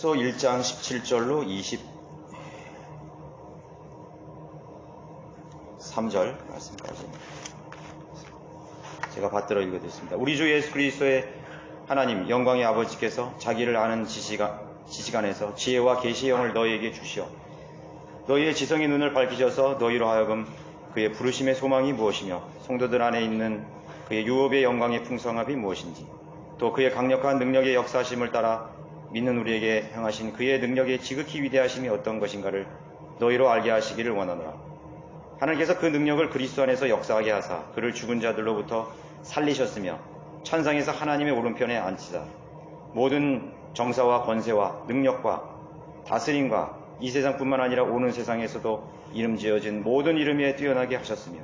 에베소 1장 17절로 23절 말씀까지 제가 받들어 읽어드렸습니다. 우리 주 예수 그리스도의 하나님 영광의 아버지께서 자기를 아는 지식 안에서 지혜와 계시의 영을 너희에게 주시어 너희의 지성의 눈을 밝히셔서 너희로 하여금 그의 부르심의 소망이 무엇이며 성도들 안에 있는 그의 유업의 영광의 풍성함이 무엇인지 또 그의 강력한 능력의 역사심을 따라 믿는 우리에게 행하신 그의 능력의 지극히 위대하심이 어떤 것인가를 너희로 알게 하시기를 원하노라. 하나님께서 그 능력을 그리스도 안에서 역사하게 하사 그를 죽은 자들로부터 살리셨으며 천상에서 하나님의 오른편에 앉히사 모든 정사와 권세와 능력과 다스림과 이 세상뿐만 아니라 오는 세상에서도 이름 지어진 모든 이름 위에 뛰어나게 하셨으며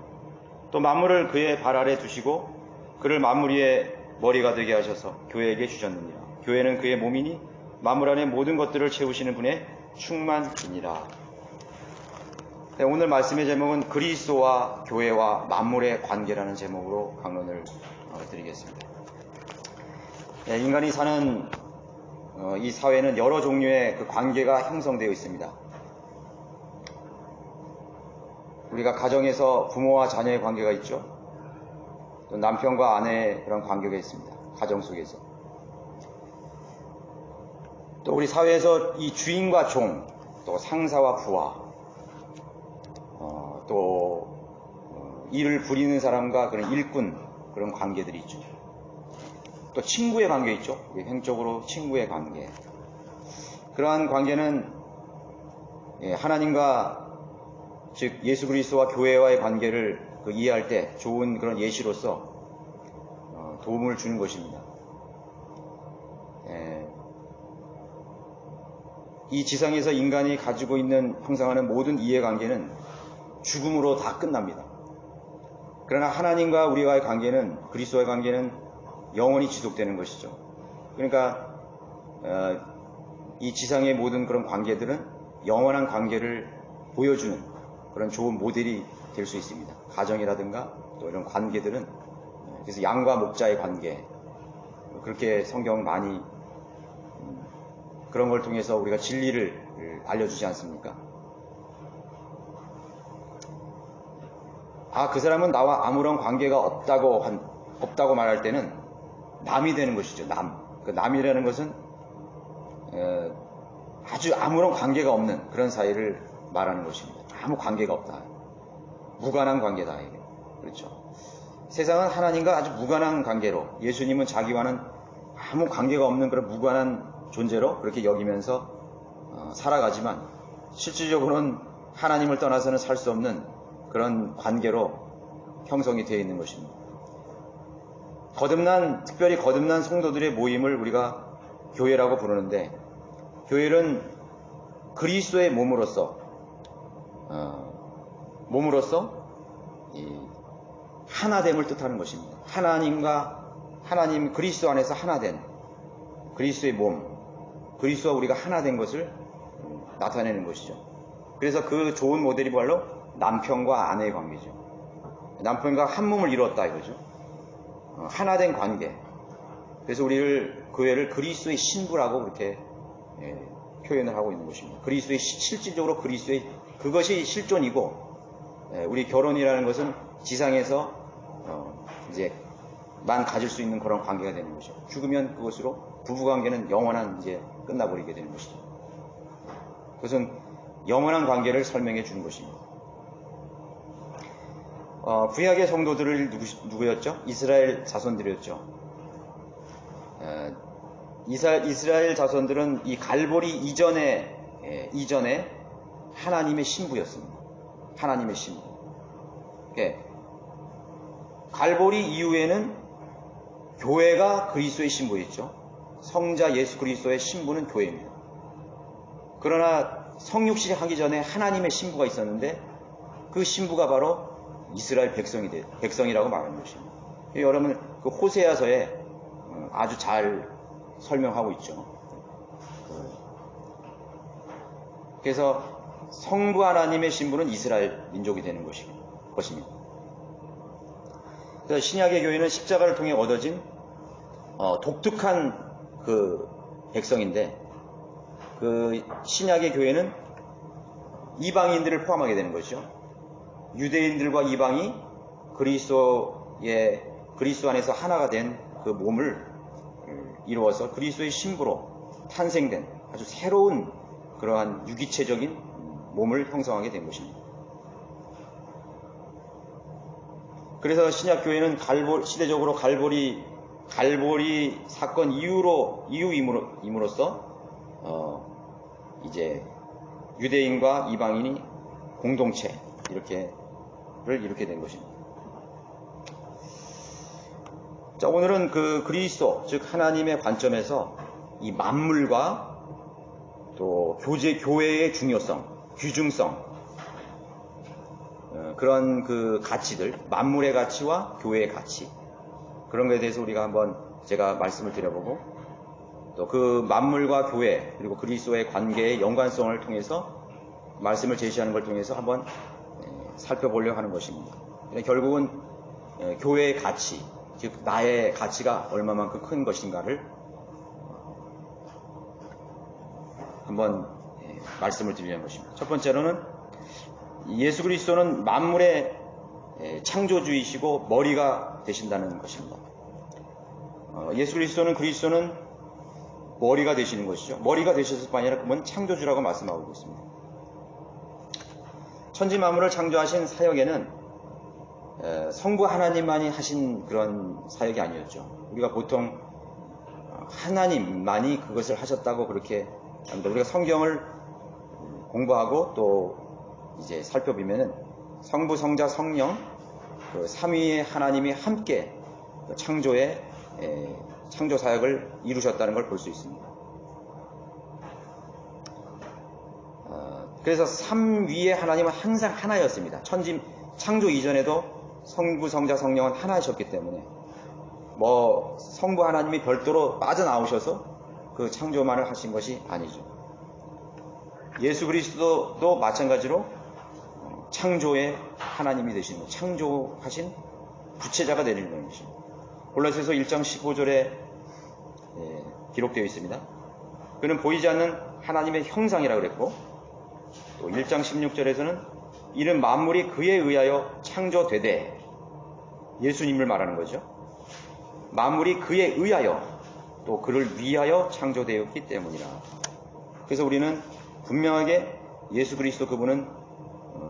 또 만물을 그의 발 아래 두시고 그를 만물 위에 머리가 되게 하셔서 교회에게 주셨느니라. 교회는 그의 몸이니 만물 안에 모든 것들을 채우시는 분의 충만이니라. 네, 오늘 말씀의 제목은 그리스도와 교회와 만물의 관계라는 제목으로 강론을 드리겠습니다. 네, 인간이 사는 이 사회는 여러 종류의 그 관계가 형성되어 있습니다. 우리가 가정에서 부모와 자녀의 관계가 있죠. 또 남편과 아내의 그런 관계가 있습니다. 가정 속에서. 또 우리 사회에서 이 주인과 종, 또 상사와 부하, 또 일을 부리는 사람과 그런 일꾼, 그런 관계들이 있죠. 또 친구의 관계 있죠. 행적으로 친구의 관계. 그러한 관계는 하나님과 즉 예수 그리스도와 교회와의 관계를 이해할 때 좋은 그런 예시로서 도움을 주는 것입니다. 이 지상에서 인간이 가지고 있는 형성하는 모든 이해관계는 죽음으로 다 끝납니다. 그러나 하나님과 우리와의 관계는, 그리스도와의 관계는 영원히 지속되는 것이죠. 그러니까 이 지상의 모든 그런 관계들은 영원한 관계를 보여주는 그런 좋은 모델이 될 수 있습니다. 가정이라든가 또 이런 관계들은, 그래서 양과 목자의 관계, 그렇게 성경 많이 그런 걸 통해서 우리가 진리를 알려주지 않습니까? 그 사람은 나와 아무런 관계가 없다고 말할 때는 남이 되는 것이죠. 그 남이라는 것은 아주 아무런 관계가 없는 그런 사이를 말하는 것입니다. 아무 관계가 없다. 무관한 관계다. 이게. 그렇죠. 세상은 하나님과 아주 무관한 관계로, 예수님은 자기와는 아무 관계가 없는 그런 무관한 존재로 그렇게 여기면서 살아가지만 실질적으로는 하나님을 떠나서는 살 수 없는 그런 관계로 형성이 되어 있는 것입니다. 특별히 거듭난 성도들의 모임을 우리가 교회라고 부르는데, 교회는 그리스도의 몸으로서 이 하나됨을 뜻하는 것입니다. 하나님 그리스도 안에서 하나된 그리스도의 몸, 그리스도와 우리가 하나된 것을 나타내는 것이죠. 그래서 그 좋은 모델이 바로 남편과 아내의 관계죠. 남편과 한 몸을 이루었다 이거죠. 하나된 관계. 그래서 교회를 그리스도의 신부라고 그렇게 표현을 하고 있는 것입니다. 실질적으로 그것이 실존이고, 우리 결혼이라는 것은 지상에서 만 가질 수 있는 그런 관계가 되는 것이죠. 죽으면 그것으로 부부관계는 영원한 끝나버리게 되는 것이죠. 그것은 영원한 관계를 설명해 주는 것입니다. 구약의 성도들을 누구였죠? 이스라엘 자손들이었죠. 이스라엘 자손들은 이 갈보리 이전에 하나님의 신부였습니다. 하나님의 신부. 갈보리 이후에는 교회가 그리스도의 신부였죠. 성자 예수 그리스도의 신부는 교회입니다. 그러나 성육신 하기 전에 하나님의 신부가 있었는데, 그 신부가 바로 이스라엘 백성이라고 말하는 것입니다. 여러분 그 호세아서에 아주 잘 설명하고 있죠. 그래서 성부 하나님의 신부는 이스라엘 민족이 되는 것입니다. 그래서 신약의 교회는 십자가를 통해 얻어진 독특한 그 백성인데, 그 신약의 교회는 이방인들을 포함하게 되는 것이죠. 유대인들과 이방이 그리스도 안에서 하나가 된 그 몸을 이루어서 그리스도의 신부로 탄생된 아주 새로운 그러한 유기체적인 몸을 형성하게 된 것입니다. 그래서 신약 교회는 시대적으로 갈보리 사건 이후임으로써 이제 유대인과 이방인이 공동체 이렇게를 이루게 된 것입니다. 자, 오늘은 그 그리스도, 즉 하나님의 관점에서 이 만물과 또 교회의 중요성, 귀중성, 그런 그 가치들, 만물의 가치와 교회의 가치, 그런 것에 대해서 우리가 한번 제가 말씀을 드려보고, 또 그 만물과 교회 그리고 그리스도의 관계의 연관성을 통해서 말씀을 제시하는 걸 통해서 한번 살펴보려고 하는 것입니다. 결국은 교회의 가치, 즉 나의 가치가 얼마만큼 큰 것인가를 한번 말씀을 드리는 것입니다. 첫 번째로는 예수 그리스도는 만물의 창조주이시고 머리가 되신다는 것입니다. 예수 그리스도는 머리가 되시는 것이죠. 머리가 되셨을 뿐 아니라 그분 창조주라고 말씀하고 있습니다. 천지 만물을 창조하신 사역에는 성부 하나님만이 하신 그런 사역이 아니었죠. 우리가 보통 하나님만이 그것을 하셨다고 그렇게 합니다. 우리가 성경을 공부하고 또 이제 살펴보면은 성부, 성자, 성령 그 삼위의 하나님이 함께 창조 사역을 이루셨다는 걸 볼 수 있습니다. 그래서 삼위의 하나님은 항상 하나였습니다. 창조 이전에도 성부, 성자, 성령은 하나이셨기 때문에 성부 하나님이 별도로 빠져나오셔서 그 창조만을 하신 것이 아니죠. 예수 그리스도도 마찬가지로 창조의 하나님이 되시는 거예요. 창조하신 부채자가 되는 것입니다. 골로새서 1장 15절에 기록되어 있습니다. 그는 보이지 않는 하나님의 형상이라고 그랬고, 또 1장 16절에서는 이는 만물이 그에 의하여 창조되되, 예수님을 말하는 거죠. 만물이 그에 의하여 또 그를 위하여 창조되었기 때문이라. 그래서 우리는 분명하게 예수 그리스도 그분은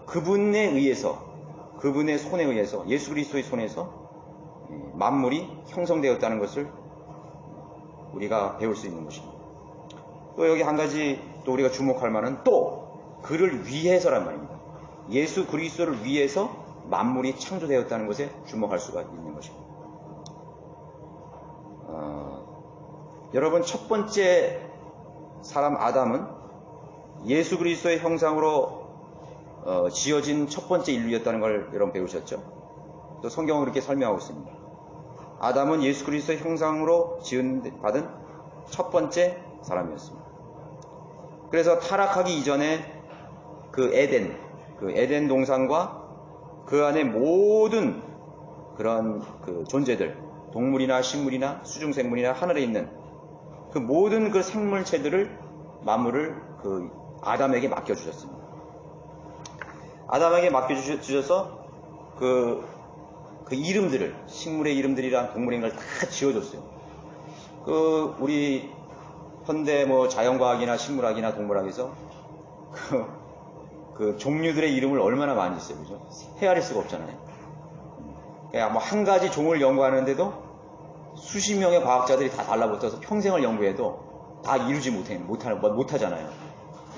그분에 의해서, 그분의 손에 의해서, 예수 그리스도의 손에서 만물이 형성되었다는 것을 우리가 배울 수 있는 것입니다. 또 여기 한 가지 또 우리가 주목할 만은 또 그를 위해서란 말입니다. 예수 그리스도를 위해서 만물이 창조되었다는 것에 주목할 수가 있는 것입니다. 여러분, 첫 번째 사람 아담은 예수 그리스도의 형상으로 지어진 첫 번째 인류였다는 걸 여러분 배우셨죠? 또 성경은 그렇게 설명하고 있습니다. 아담은 예수 그리스도의 형상으로 받은 첫 번째 사람이었습니다. 그래서 타락하기 이전에 그 에덴 동산과 그 안에 모든 그런 그 존재들, 동물이나 식물이나 수중생물이나 하늘에 있는 그 모든 그 생물체들을, 만물을 그 아담에게 맡겨주셨습니다. 아담에게 맡겨주셔서 그 이름들을, 식물의 이름들이랑 동물의 이름을 다 지어줬어요. 우리 현대 자연과학이나 식물학이나 동물학에서 그 종류들의 이름을 얼마나 많이 써요, 그죠? 헤아릴 수가 없잖아요. 그러니까 한 가지 종을 연구하는데도 수십 명의 과학자들이 다 달라붙어서 평생을 연구해도 다 이루지 못하잖아요.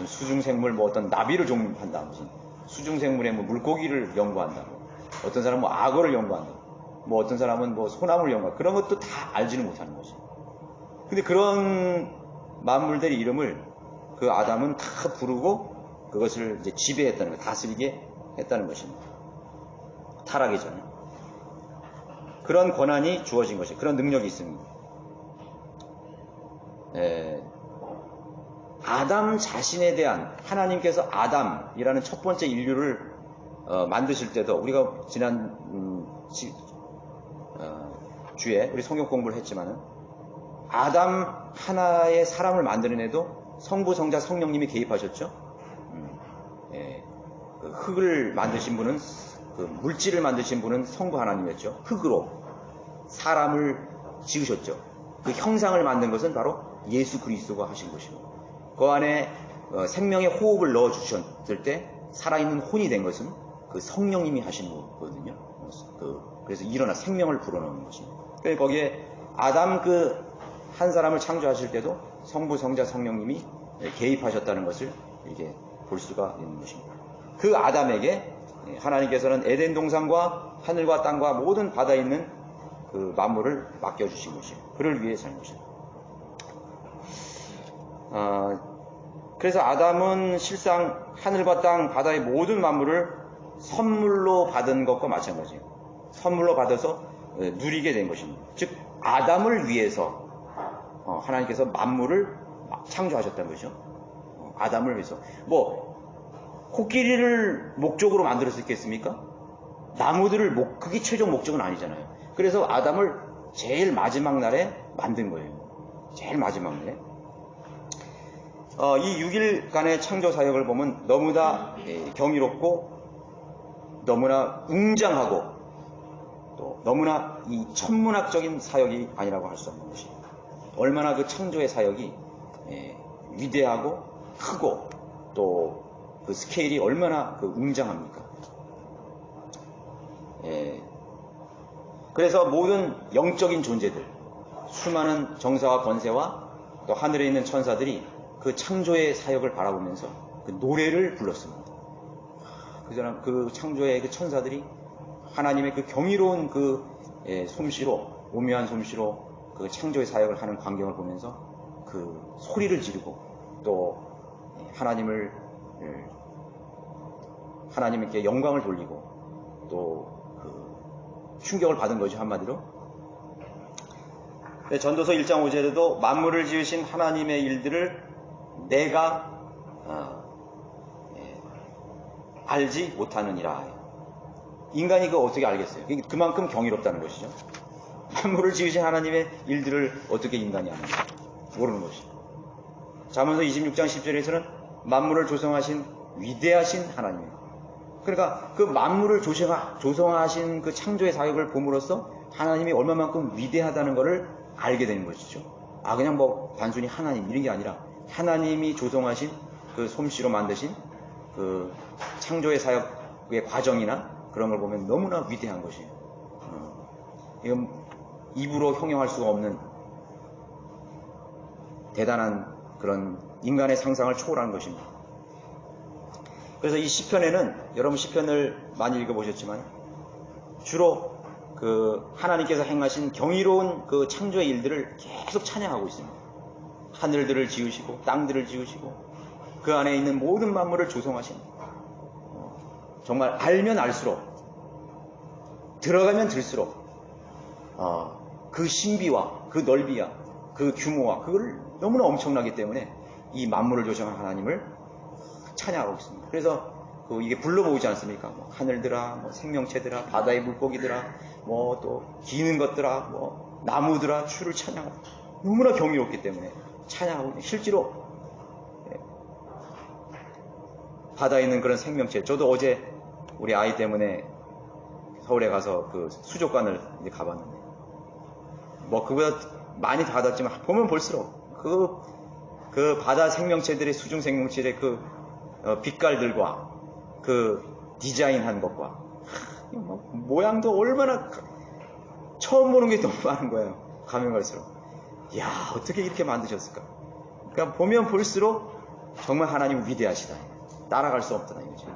수중생물, 어떤 나비를 종합한다, 무슨 수중생물의 물고기를 연구한다, 어떤 사람은 악어를 연구한다, 어떤 사람은 소나무를 연구한다, 그런 것도 다 알지는 못하는 거죠. 근데 그런 만물들의 이름을 그 아담은 다 부르고 그것을 이제 지배했다는 거, 다스리게 했다는 것입니다. 타락이 전에. 그런 권한이 주어진 것이, 그런 능력이 있습니다. 아담 자신에 대한, 하나님께서 아담이라는 첫 번째 인류를 만드실 때도, 우리가 지난 주에 우리 성경 공부를 했지만은, 아담 하나의 사람을 만드는 애도 성부, 성자, 성령님이 개입하셨죠. 예, 그 흙을 만드신 분은, 그 물질을 만드신 분은 성부 하나님이었죠. 흙으로 사람을 지으셨죠. 그 형상을 만든 것은 바로 예수 그리스도가 하신 것이고, 그 안에 생명의 호흡을 넣어 주셨을 때 살아있는 혼이 된 것은 그 성령님이 하신 거거든요. 그래서 일어나 생명을 불어넣는 것입니다. 그래서 거기에 아담 그 한 사람을 창조하실 때도 성부, 성자, 성령님이 개입하셨다는 것을 이렇게 볼 수가 있는 것입니다. 그 아담에게 하나님께서는 에덴 동산과 하늘과 땅과 모든 바다에 있는 그 만물을 맡겨주신 것이에요. 그를 위해 산 것이에요. 그래서 아담은 실상 하늘과 땅, 바다의 모든 만물을 선물로 받은 것과 마찬가지예요. 선물로 받아서 누리게 된 것입니다. 즉 아담을 위해서 하나님께서 만물을 창조하셨다는 것이죠. 아담을 위해서. 뭐 코끼리를 목적으로 만들어 수 있겠습니까? 나무들을 그게 최종 목적은 아니잖아요. 그래서 아담을 제일 마지막 날에 만든 거예요. 제일 마지막 날에. 이 6일간의 창조 사역을 보면 너무나 경이롭고 너무나 웅장하고 또 너무나 이 천문학적인 사역이 아니라고 할 수 없는 것입니다. 얼마나 그 창조의 사역이 위대하고 크고 또 그 스케일이 얼마나 그 웅장합니까? 그래서 모든 영적인 존재들, 수많은 정사와 권세와 또 하늘에 있는 천사들이 그 창조의 사역을 바라보면서 그 노래를 불렀습니다. 그 창조의 그 천사들이 하나님의 그 경이로운 그 솜씨로, 오묘한 솜씨로 그 창조의 사역을 하는 광경을 보면서 그 소리를 지르고 또 하나님께 영광을 돌리고 또 그 충격을 받은 거죠, 한마디로. 전도서 1장 5절에도 만물을 지으신 하나님의 일들을 내가 알지 못하느니라. 인간이 그거 어떻게 알겠어요? 그만큼 경이롭다는 것이죠. 만물을 지으신 하나님의 일들을 어떻게 인간이 아는가? 모르는 것이죠. 잠언서 26장 10절에서는 만물을 조성하신 위대하신 하나님. 그러니까 그 만물을 조성하신 그 창조의 사역을 봄으로써 하나님이 얼마만큼 위대하다는 것을 알게 되는 것이죠. 그냥 뭐 단순히 하나님 이런 게 아니라 하나님이 조성하신 그 솜씨로 만드신 그 창조의 사역의 과정이나 그런 걸 보면 너무나 위대한 것이에요. 이건 입으로 형용할 수가 없는 대단한 그런 인간의 상상을 초월하는 것입니다. 그래서 이 시편에는 여러분 시편을 많이 읽어보셨지만 주로 그 하나님께서 행하신 경이로운 그 창조의 일들을 계속 찬양하고 있습니다. 하늘들을 지으시고 땅들을 지으시고 그 안에 있는 모든 만물을 조성하신, 정말 알면 알수록 들어가면 들수록 그 신비와 그 넓이와 그 규모와 그걸 너무나 엄청나기 때문에 이 만물을 조성한 하나님을 찬양하고 있습니다. 그래서 이게 불러보이지 않습니까? 뭐 하늘들아, 뭐 생명체들아, 바다의 물고기들아, 뭐 또 기는 것들아, 뭐 나무들아, 주를 찬양하고 너무나 경이롭기 때문에 찬양하고, 실제로 바다에 있는 그런 생명체, 저도 어제 우리 아이 때문에 서울에 가서 그 수족관을 이제 가봤는데, 뭐 그보다 많이 받았지만 보면 볼수록 그 바다 생명체들의, 수중 생명체들의 그 빛깔들과 그 디자인한 것과 모양도 얼마나 처음 보는 게 너무 많은 거예요. 가면 갈수록 야, 어떻게 이렇게 만드셨을까? 그러니까 보면 볼수록 정말 하나님은 위대하시다. 따라갈 수 없다 이거죠.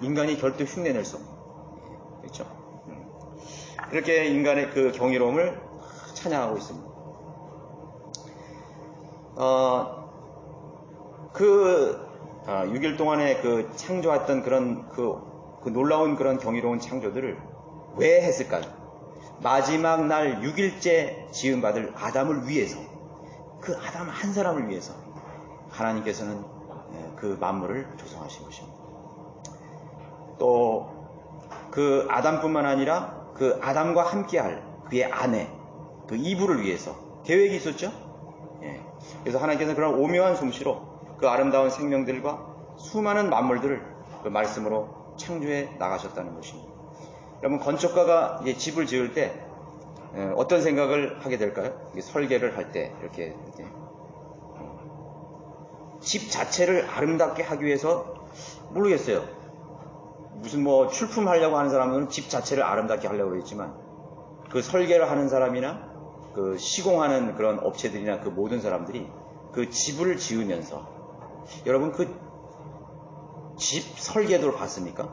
인간이 결코 흉내낼 수 없는. 그렇죠? 그렇게 인간의 그 경이로움을 찬양하고 있습니다. 그 6일 동안에 그 창조했던 그런 그 놀라운 그런 경이로운 창조들을 왜 했을까요? 마지막 날 6일째 지음받을 아담을 위해서, 그 아담 한 사람을 위해서 하나님께서는 그 만물을 조성하신 것입니다. 또 그 아담뿐만 아니라 그 아담과 함께할 그의 아내, 그 이브를 위해서 계획이 있었죠. 그래서 하나님께서는 그런 오묘한 솜씨로 그 아름다운 생명들과 수많은 만물들을 그 말씀으로 창조해 나가셨다는 것입니다. 여러분, 건축가가 집을 지을 때 어떤 생각을 하게 될까요? 설계를 할 때 이렇게 집 자체를 아름답게 하기 위해서, 모르겠어요. 무슨 뭐 출품하려고 하는 사람은 집 자체를 아름답게 하려고 그랬지만, 그 설계를 하는 사람이나 그 시공하는 그런 업체들이나 그 모든 사람들이 그 집을 지으면서, 여러분 그 집 설계도를 봤습니까?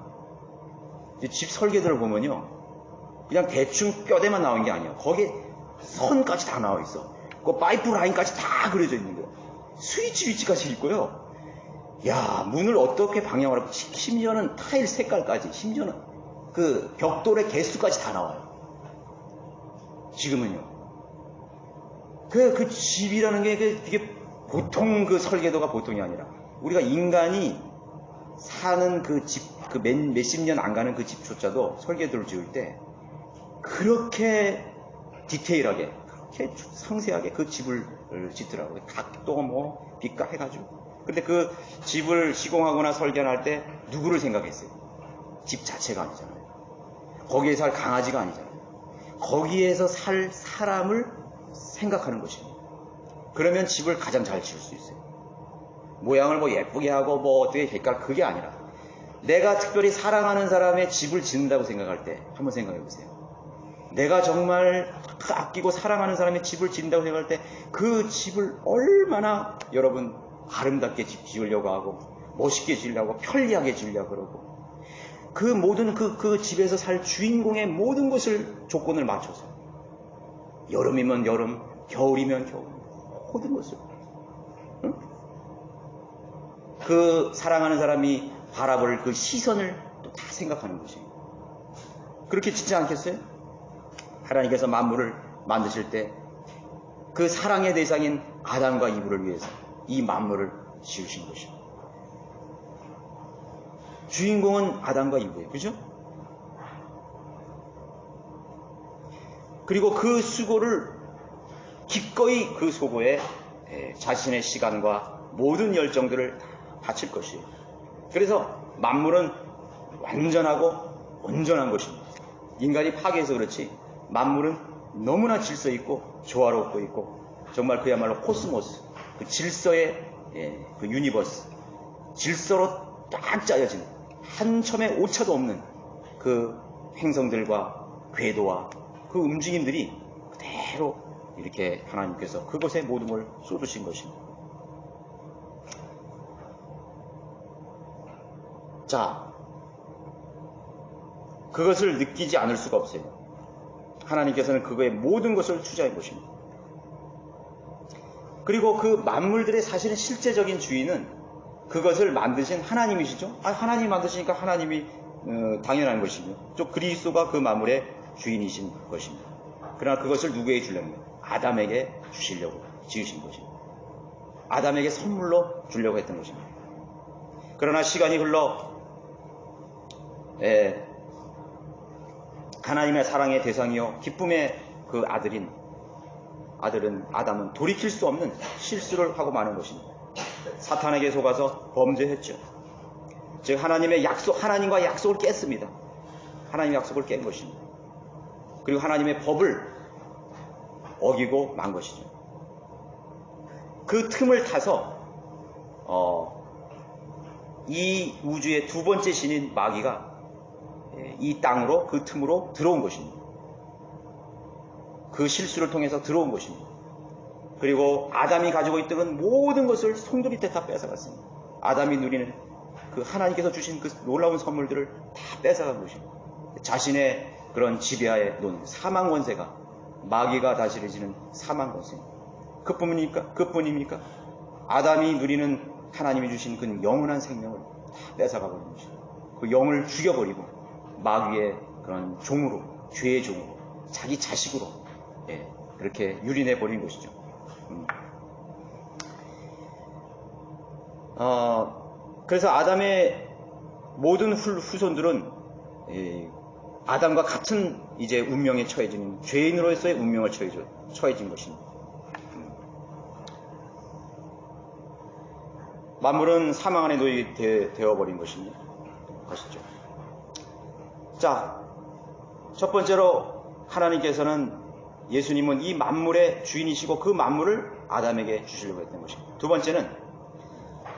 집 설계도를 보면요, 그냥 대충 뼈대만 나온 게 아니에요. 거기에 선까지 다 나와 있어. 그 파이프 라인까지 다 그려져 있는 거예요. 스위치 위치까지 있고요. 야, 문을 어떻게 방향을 하고, 심지어는 타일 색깔까지, 심지어는 그 벽돌의 개수까지 다 나와요. 지금은요. 그 집이라는 게 이게 보통 그 설계도가 보통이 아니라, 우리가 인간이 사는 그 집, 그 몇십 년 안 가는 그 집조차도 설계도를 지을 때 그렇게 디테일하게, 그렇게 상세하게 그 집을 짓더라고요. 각도 뭐 빛과 해가지고. 근데 그 집을 시공하거나 설계할 때 누구를 생각했어요? 집 자체가 아니잖아요. 거기에 살 강아지가 아니잖아요. 거기에서 살 사람을 생각하는 것입니다. 그러면 집을 가장 잘 지을 수 있어요. 모양을 뭐 예쁘게 하고 뭐 어떻게 색깔, 그게 아니라 내가 특별히 사랑하는 사람의 집을 짓는다고 생각할 때 한번 생각해 보세요. 내가 정말 아끼고 사랑하는 사람의 집을 짓는다고 생각할 때 그 집을 얼마나 여러분 아름답게 지으려고 하고 멋있게 지으려고 편리하게 지으려고 그러고, 그 모든 그 집에서 살 주인공의 모든 것을 조건을 맞춰서, 여름이면 여름, 겨울이면 겨울, 모든 것을, 응? 그 사랑하는 사람이 바라볼 그 시선을 또 다 생각하는 것이에요. 그렇게 짓지 않겠어요? 하나님께서 만물을 만드실 때 그 사랑의 대상인 아담과 이브를 위해서 이 만물을 지으신 것이에요. 주인공은 아담과 이브예요. 그죠? 그리고 그 수고를 기꺼이 그 수고에 자신의 시간과 모든 열정들을 바칠 것이에요. 그래서 만물은 완전하고 온전한 것입니다. 인간이 파괴해서 그렇지 만물은 너무나 질서 있고 조화롭고 있고, 정말 그야말로 코스모스, 그 질서의 그 유니버스, 질서로 딱 짜여진 한 첨의 오차도 없는 그 행성들과 궤도와 그 움직임들이 그대로 이렇게 하나님께서 그곳에 모든 걸 쏟으신 것입니다. 자, 그것을 느끼지 않을 수가 없어요. 하나님께서는 그거에 모든 것을 투자한 것입니다. 그리고 그 만물들의 사실은 실제적인 주인은 그것을 만드신 하나님이시죠. 하나님이 만드시니까 하나님이 당연한 것이죠. 또 그리스도가 그 만물의 주인이신 것입니다. 그러나 그것을 누구에게 주려면 아담에게 주시려고 지으신 것입니다. 아담에게 선물로 주려고 했던 것입니다. 그러나 시간이 흘러 하나님의 사랑의 대상이요 기쁨의 그 아들은 아담은 돌이킬 수 없는 실수를 하고 마는 것입니다. 사탄에게 속아서 범죄했죠. 즉 하나님과 약속을 깼습니다. 하나님의 약속을 깬 것입니다. 그리고 하나님의 법을 어기고 만 것이죠. 그 틈을 타서 이 우주의 두 번째 신인 마귀가 이 땅으로, 그 틈으로 들어온 것입니다. 그 실수를 통해서 들어온 것입니다. 그리고 아담이 가지고 있던 모든 것을 송두리 때 다 뺏어갔습니다. 아담이 누리는 그 하나님께서 주신 그 놀라운 선물들을 다 뺏어간 것입니다. 자신의 그런 지배하에 놓은 사망 권세가, 마귀가 다스리지는 사망 권세입니다. 그뿐입니까? 아담이 누리는 하나님이 주신 그 영원한 생명을 다 뺏어가버린 것입니다. 그 영을 죽여버리고 마귀의 그런 종으로, 죄의 종으로, 자기 자식으로 그렇게 유린해버린 것이죠. 그래서 아담의 모든 후손들은 아담과 같은 이제 운명에 처해진, 죄인으로서의 운명을 처해진 것입니다. 만물은 사망 안에 놓이게 되어버린 것이죠. 자, 첫 번째로 하나님께서는 예수님은 이 만물의 주인이시고 그 만물을 아담에게 주시려고 했던 것입니다. 두 번째는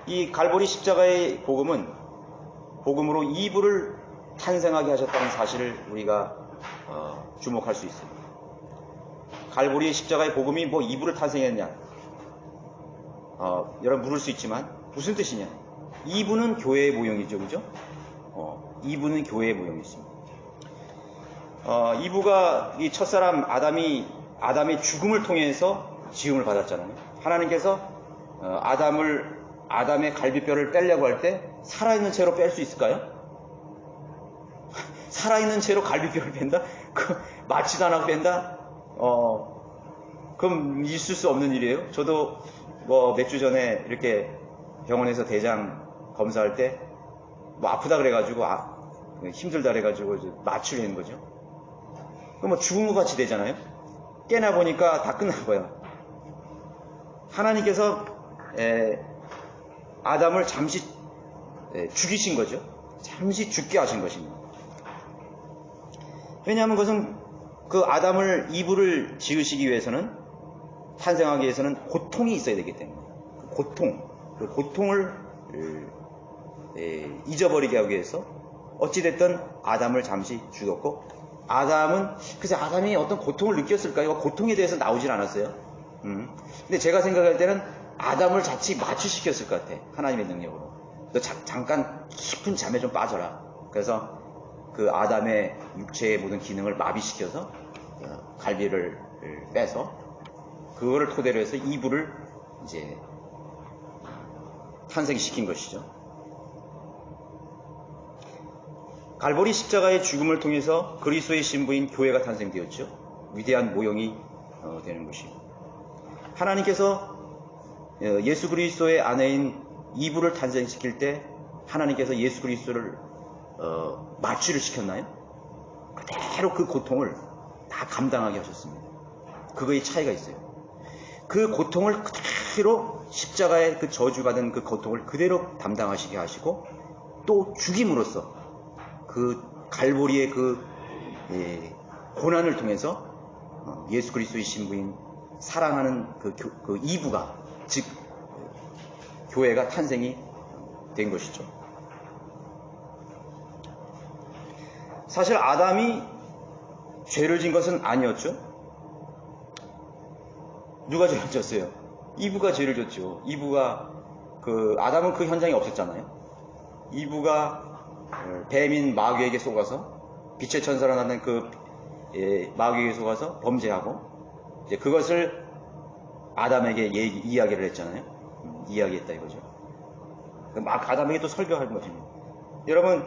이 갈보리 십자가의 복음으로 이브를 탄생하게 하셨다는 사실을 우리가 주목할 수 있습니다. 갈보리 십자가의 복음이 뭐 이브를 탄생했냐? 여러분 물을 수 있지만 무슨 뜻이냐? 이브는 교회의 모형이죠, 그죠? 이브는 교회의 모형이 있습니다. 이브가 이 첫사람 아담의 죽음을 통해서 지음을 받았잖아요. 하나님께서 아담의 갈비뼈를 빼려고 할 때 살아있는 채로 뺄 수 있을까요? 살아있는 채로 갈비뼈를 뺀다? 맞지도 않고 뺀다? 그럼 있을 수 없는 일이에요. 저도 뭐 몇 주 전에 이렇게 병원에서 대장 검사할 때 뭐 아프다 그래가지고 힘들다 그래가지고 마취를 하는 거죠. 그럼 뭐 죽은 것 같이 되잖아요. 깨나 보니까 다 끝난 거야. 하나님께서 아담을 잠시 죽이신 거죠. 잠시 죽게 하신 것입니다. 왜냐하면 그것은 그 아담을 이브를 지으시기 위해서는, 탄생하기 위해서는 고통이 있어야 되기 때문에 그 고통을 잊어버리게 하기 위해서 어찌됐든 아담을 잠시 죽였고, 그래서 아담이 어떤 고통을 느꼈을까요? 고통에 대해서 나오질 않았어요. 근데 제가 생각할 때는 아담을 자칫 마취시켰을 것 같아. 하나님의 능력으로. 너 잠깐 깊은 잠에 좀 빠져라. 그래서 그 아담의 육체의 모든 기능을 마비시켜서 갈비를 빼서 그거를 토대로 해서 이브를 이제 탄생시킨 것이죠. 갈보리 십자가의 죽음을 통해서 그리스도의 신부인 교회가 탄생되었죠. 위대한 모형이 되는 것입니다. 하나님께서 예수 그리스도의 아내인 이브를 탄생시킬 때 하나님께서 예수 그리스도를 마취를 시켰나요? 그대로 그 고통을 다 감당하게 하셨습니다. 그거의 차이가 있어요. 그 고통을 그대로 십자가의 그 저주받은 그 고통을 그대로 담당하시게 하시고, 또 죽임으로써 그 갈보리의 그 고난을 통해서 예수 그리스도의 신부인 사랑하는 그 이브가, 즉 교회가 탄생이 된 것이죠. 사실 아담이 죄를 진 것은 아니었죠. 누가 죄를 졌어요? 이브가 죄를 졌죠. 아담은 그 현장에 없었잖아요. 이브가 뱀인 마귀에게 속아서, 빛의 천사로 나는 그 마귀에게 속아서 범죄하고, 이제 그것을 아담에게 이야기를 했잖아요. 이야기했다 이거죠. 막 아담에게 또 설교할 것입니다. 여러분,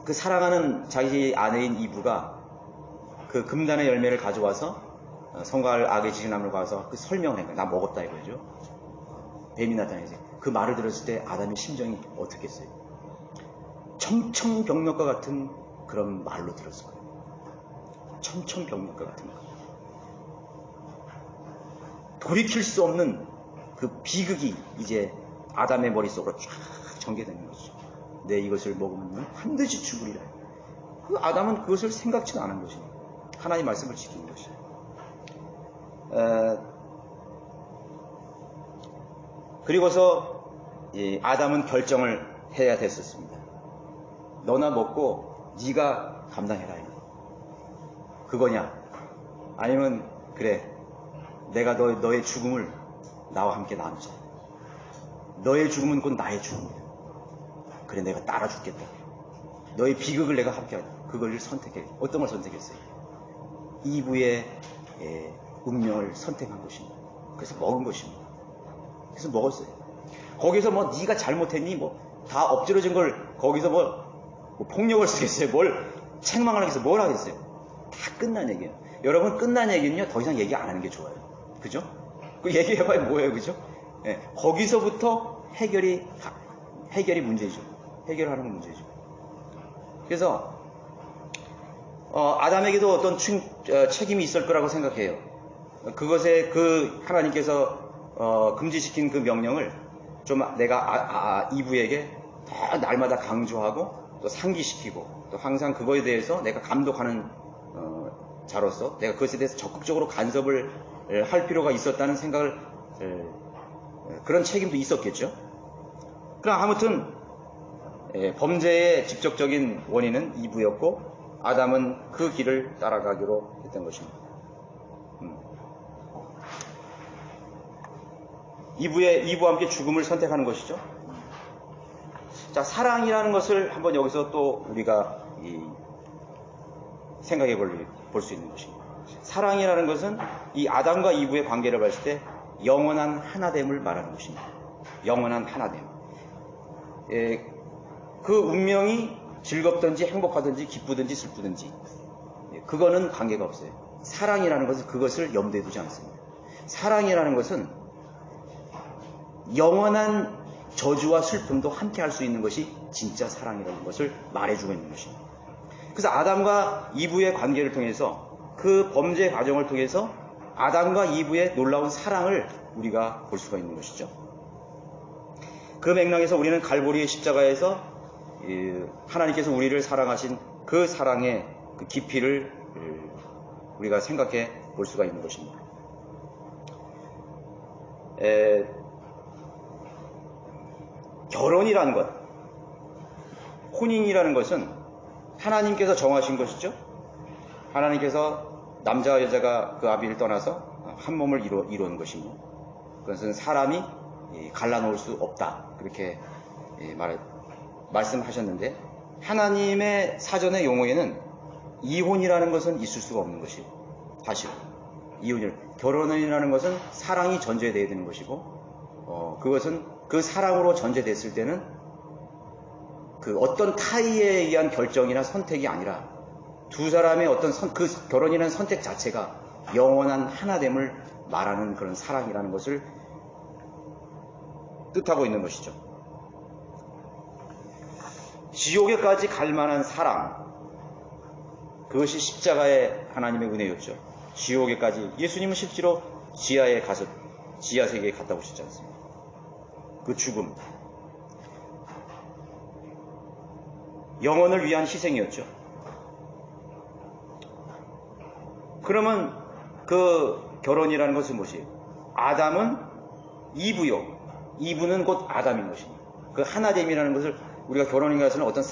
그 사랑하는 자기 아내인 이브가 그 금단의 열매를 가져와서 성갈 악의 지식나무를 가서 그 설명을 한 거예요. 나 먹었다 이거죠. 뱀이 나타나서 그 말을 들었을 때 아담의 심정이 어떻겠어요? 청천벽력과 같은 그런 말로 들었을 거예요. 청천벽력과 같은 거. 돌이킬 수 없는 그 비극이 이제 아담의 머릿속으로 쫙 전개되는 것이죠. 내 이것을 먹으면 반드시 죽으리라. 그 아담은 그것을 생각지도 않은 것입니다. 하나님의 말씀을 지키는 것이죠. 그리고서 아담은 결정을 해야 됐었습니다. 너나 먹고 네가 감당해라. 그거냐? 아니면 그래, 내가 너의 죽음을 나와 함께 나누자. 너의 죽음은 곧 나의 죽음이야. 그래, 내가 따라 죽겠다. 너의 비극을 내가 함께 하자. 그걸 선택해. 어떤 걸 선택했어요? 이브의 운명을 선택한 것입니다. 그래서 먹은 것입니다. 그래서 먹었어요. 거기서 뭐 네가 잘못했니? 뭐 다 엎드려진 걸 거기서 뭐 폭력을 쓰겠어요? 뭘 책망을 하겠어요? 뭘 하겠어요? 다 끝난 얘기예요. 여러분, 끝난 얘기는요 더 이상 얘기 안 하는 게 좋아요. 그죠? 그 얘기해봐야 뭐예요, 그죠? 거기서부터 해결이 문제죠. 해결하는 건 문제죠. 그래서 아담에게도 어떤 책임이 있을 거라고 생각해요. 그것에 하나님께서 금지시킨 그 명령을 좀 내가 이부에게 더 날마다 강조하고 또 상기시키고 또 항상 그거에 대해서 내가 감독하는 자로서 내가 그것에 대해서 적극적으로 간섭을 할 필요가 있었다는 생각을 그런 책임도 있었겠죠. 그럼 아무튼 범죄의 직접적인 원인은 이브였고 아담은 그 길을 따라가기로 했던 것입니다. 이브와 함께 죽음을 선택하는 것이죠. 자, 사랑이라는 것을 한번 여기서 또 우리가 생각해 볼 수 있는 것입니다. 사랑이라는 것은 이 아담과 이브의 관계를 봤을 때 영원한 하나됨을 말하는 것입니다. 영원한 하나됨. 그 운명이 즐겁든지 행복하든지 기쁘든지 슬프든지 그거는 관계가 없어요. 사랑이라는 것은 그것을 염두에 두지 않습니다. 사랑이라는 것은 영원한 저주와 슬픔도 함께 할 수 있는 것이 진짜 사랑이라는 것을 말해주고 있는 것입니다. 그래서 아담과 이브의 관계를 통해서 그 범죄 과정을 통해서 아담과 이브의 놀라운 사랑을 우리가 볼 수가 있는 것이죠. 그 맥락에서 우리는 갈보리의 십자가에서 하나님께서 우리를 사랑하신 그 사랑의 그 깊이를 우리가 생각해 볼 수가 있는 것입니다. 결혼이라는 것, 혼인이라는 것은 하나님께서 정하신 것이죠. 하나님께서 남자와 여자가 그 아비를 떠나서 한 몸을 이루는 것이며 그것은 사람이 갈라놓을 수 없다. 그렇게 말씀하셨는데 하나님의 사전의 용어에는 이혼이라는 것은 있을 수가 없는 것이 사실 결혼이라는 것은 사랑이 전제되어야 되는 것이고 그것은 그 사랑으로 전제됐을 때는 그 어떤 타의에 의한 결정이나 선택이 아니라 두 사람의 어떤 그 결혼이라는 선택 자체가 영원한 하나됨을 말하는 그런 사랑이라는 것을 뜻하고 있는 것이죠. 지옥에까지 갈 만한 사랑, 그것이 십자가의 하나님의 은혜였죠. 지옥에까지, 예수님은 실제로 지하 세계에 갔다 오셨지 않습니까? 그 죽음, 영혼을 위한 희생이었죠. 그러면 그 결혼이라는 것은 무엇이에요? 아담은 이브요. 이브는 곧 아담인 것입니다. 그 하나됨이라는 것을 우리가 결혼인 것은 어떤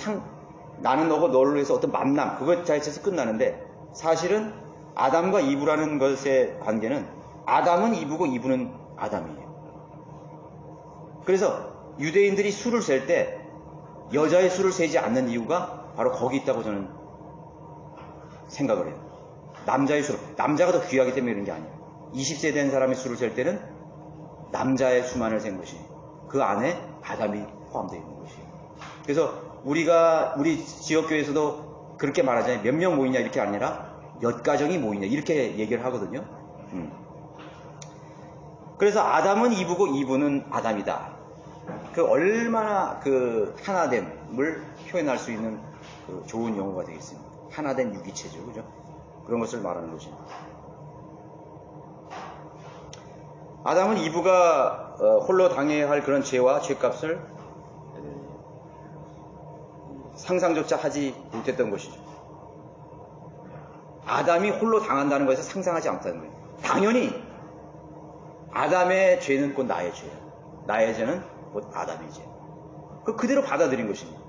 나는 너고 너를 위해서 어떤 만남, 그것 자체에서 끝나는데 사실은 아담과 이브라는 것의 관계는 아담은 이브고 이브는 아담이에요. 그래서 유대인들이 수를 셀 때 여자의 수를 세지 않는 이유가 바로 거기 있다고 저는 생각을 해요. 남자의 수로, 남자가 더 귀하기 때문에 그런 게 아니에요. 20세 된 사람의 수를 셀 때는 남자의 수만을 센 것이 그 안에 아담이 포함되어 있는 것이에요. 그래서 우리 지역교회에서도 그렇게 말하잖아요. 몇 명 모이냐 이렇게 아니라 몇 가정이 모이냐 이렇게 얘기를 하거든요. 그래서 아담은 이브고 이브는 아담이다. 그 얼마나 그 하나됨을 표현할 수 있는 그 좋은 용어가 되겠습니다. 하나된 유기체죠, 그죠? 그런 것을 말하는 것입니다. 아담은 이브가 홀로 당해야 할 그런 죄와 죄값을 상상조차 하지 못했던 것이죠. 아담이 홀로 당한다는 것에서 상상하지 않았다는 거예요. 당연히 아담의 죄는 곧 나의 죄야. 나의 죄는 곧 아담의 죄. 그대로 받아들인 것입니다.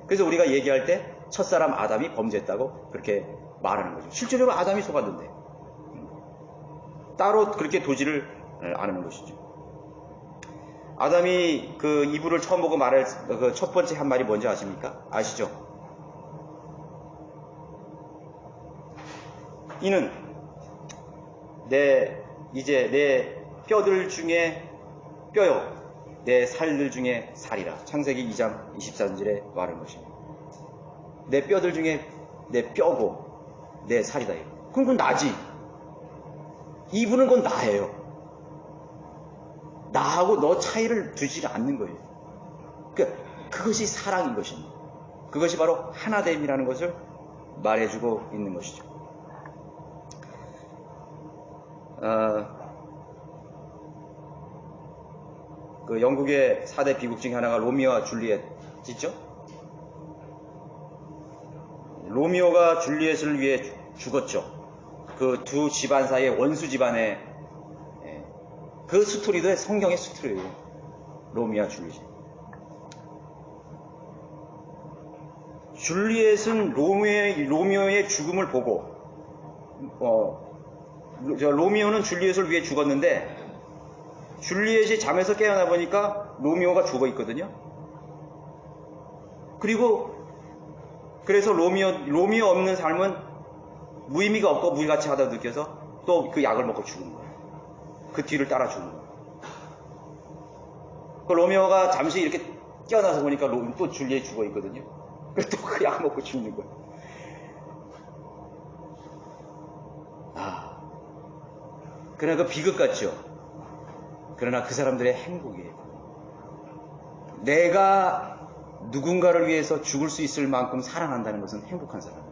그래서 우리가 얘기할 때 첫사람 아담이 범죄했다고 그렇게 말하는 거죠. 실제로 아담이 속았는데 따로 그렇게 도지를 않는 것이죠. 아담이 그 이브를 처음 보고 말할 그 첫 번째 한 말이 뭔지 아십니까? 아시죠? 이는 이제 내 뼈들 중에 뼈요, 내 살들 중에 살이라. 창세기 2장 24절에 말한 것입니다. 내 뼈들 중에 내 뼈고 내 살이다. 그럼 그건 나지. 이브는 건 나예요. 나하고 너 차이를 두지 않는 거예요. 그러니까 그것이 사랑인 것입니다. 그것이 바로 하나됨이라는 것을 말해주고 있는 것이죠. 그 영국의 4대 비극 중에 하나가 로미오와 줄리엣 있죠? 로미오가 줄리엣을 위해 죽었죠. 그 두 집안 사이의 원수 집안의 그 스토리도 성경의 스토리예요. 로미오와 줄리엣. 줄리엣은 로미오의 죽음을 보고 로미오는 줄리엣을 위해 죽었는데 줄리엣이 잠에서 깨어나 보니까 로미오가 죽어 있거든요. 그래서 로미오 없는 삶은 무의미가 없고 무가치하다 느껴서 또 그 약을 먹고 죽은 거예요. 그 뒤를 따라 죽은 거예요. 그 로미오가 잠시 이렇게 깨어나서 보니까 또 줄리엣이 죽어 있거든요. 그래서 또 그 약 먹고 죽는 거예요. 그러나 그 비극 같죠? 그러나 그 사람들의 행복이에요. 내가 누군가를 위해서 죽을 수 있을 만큼 사랑한다는 것은 행복한 사람.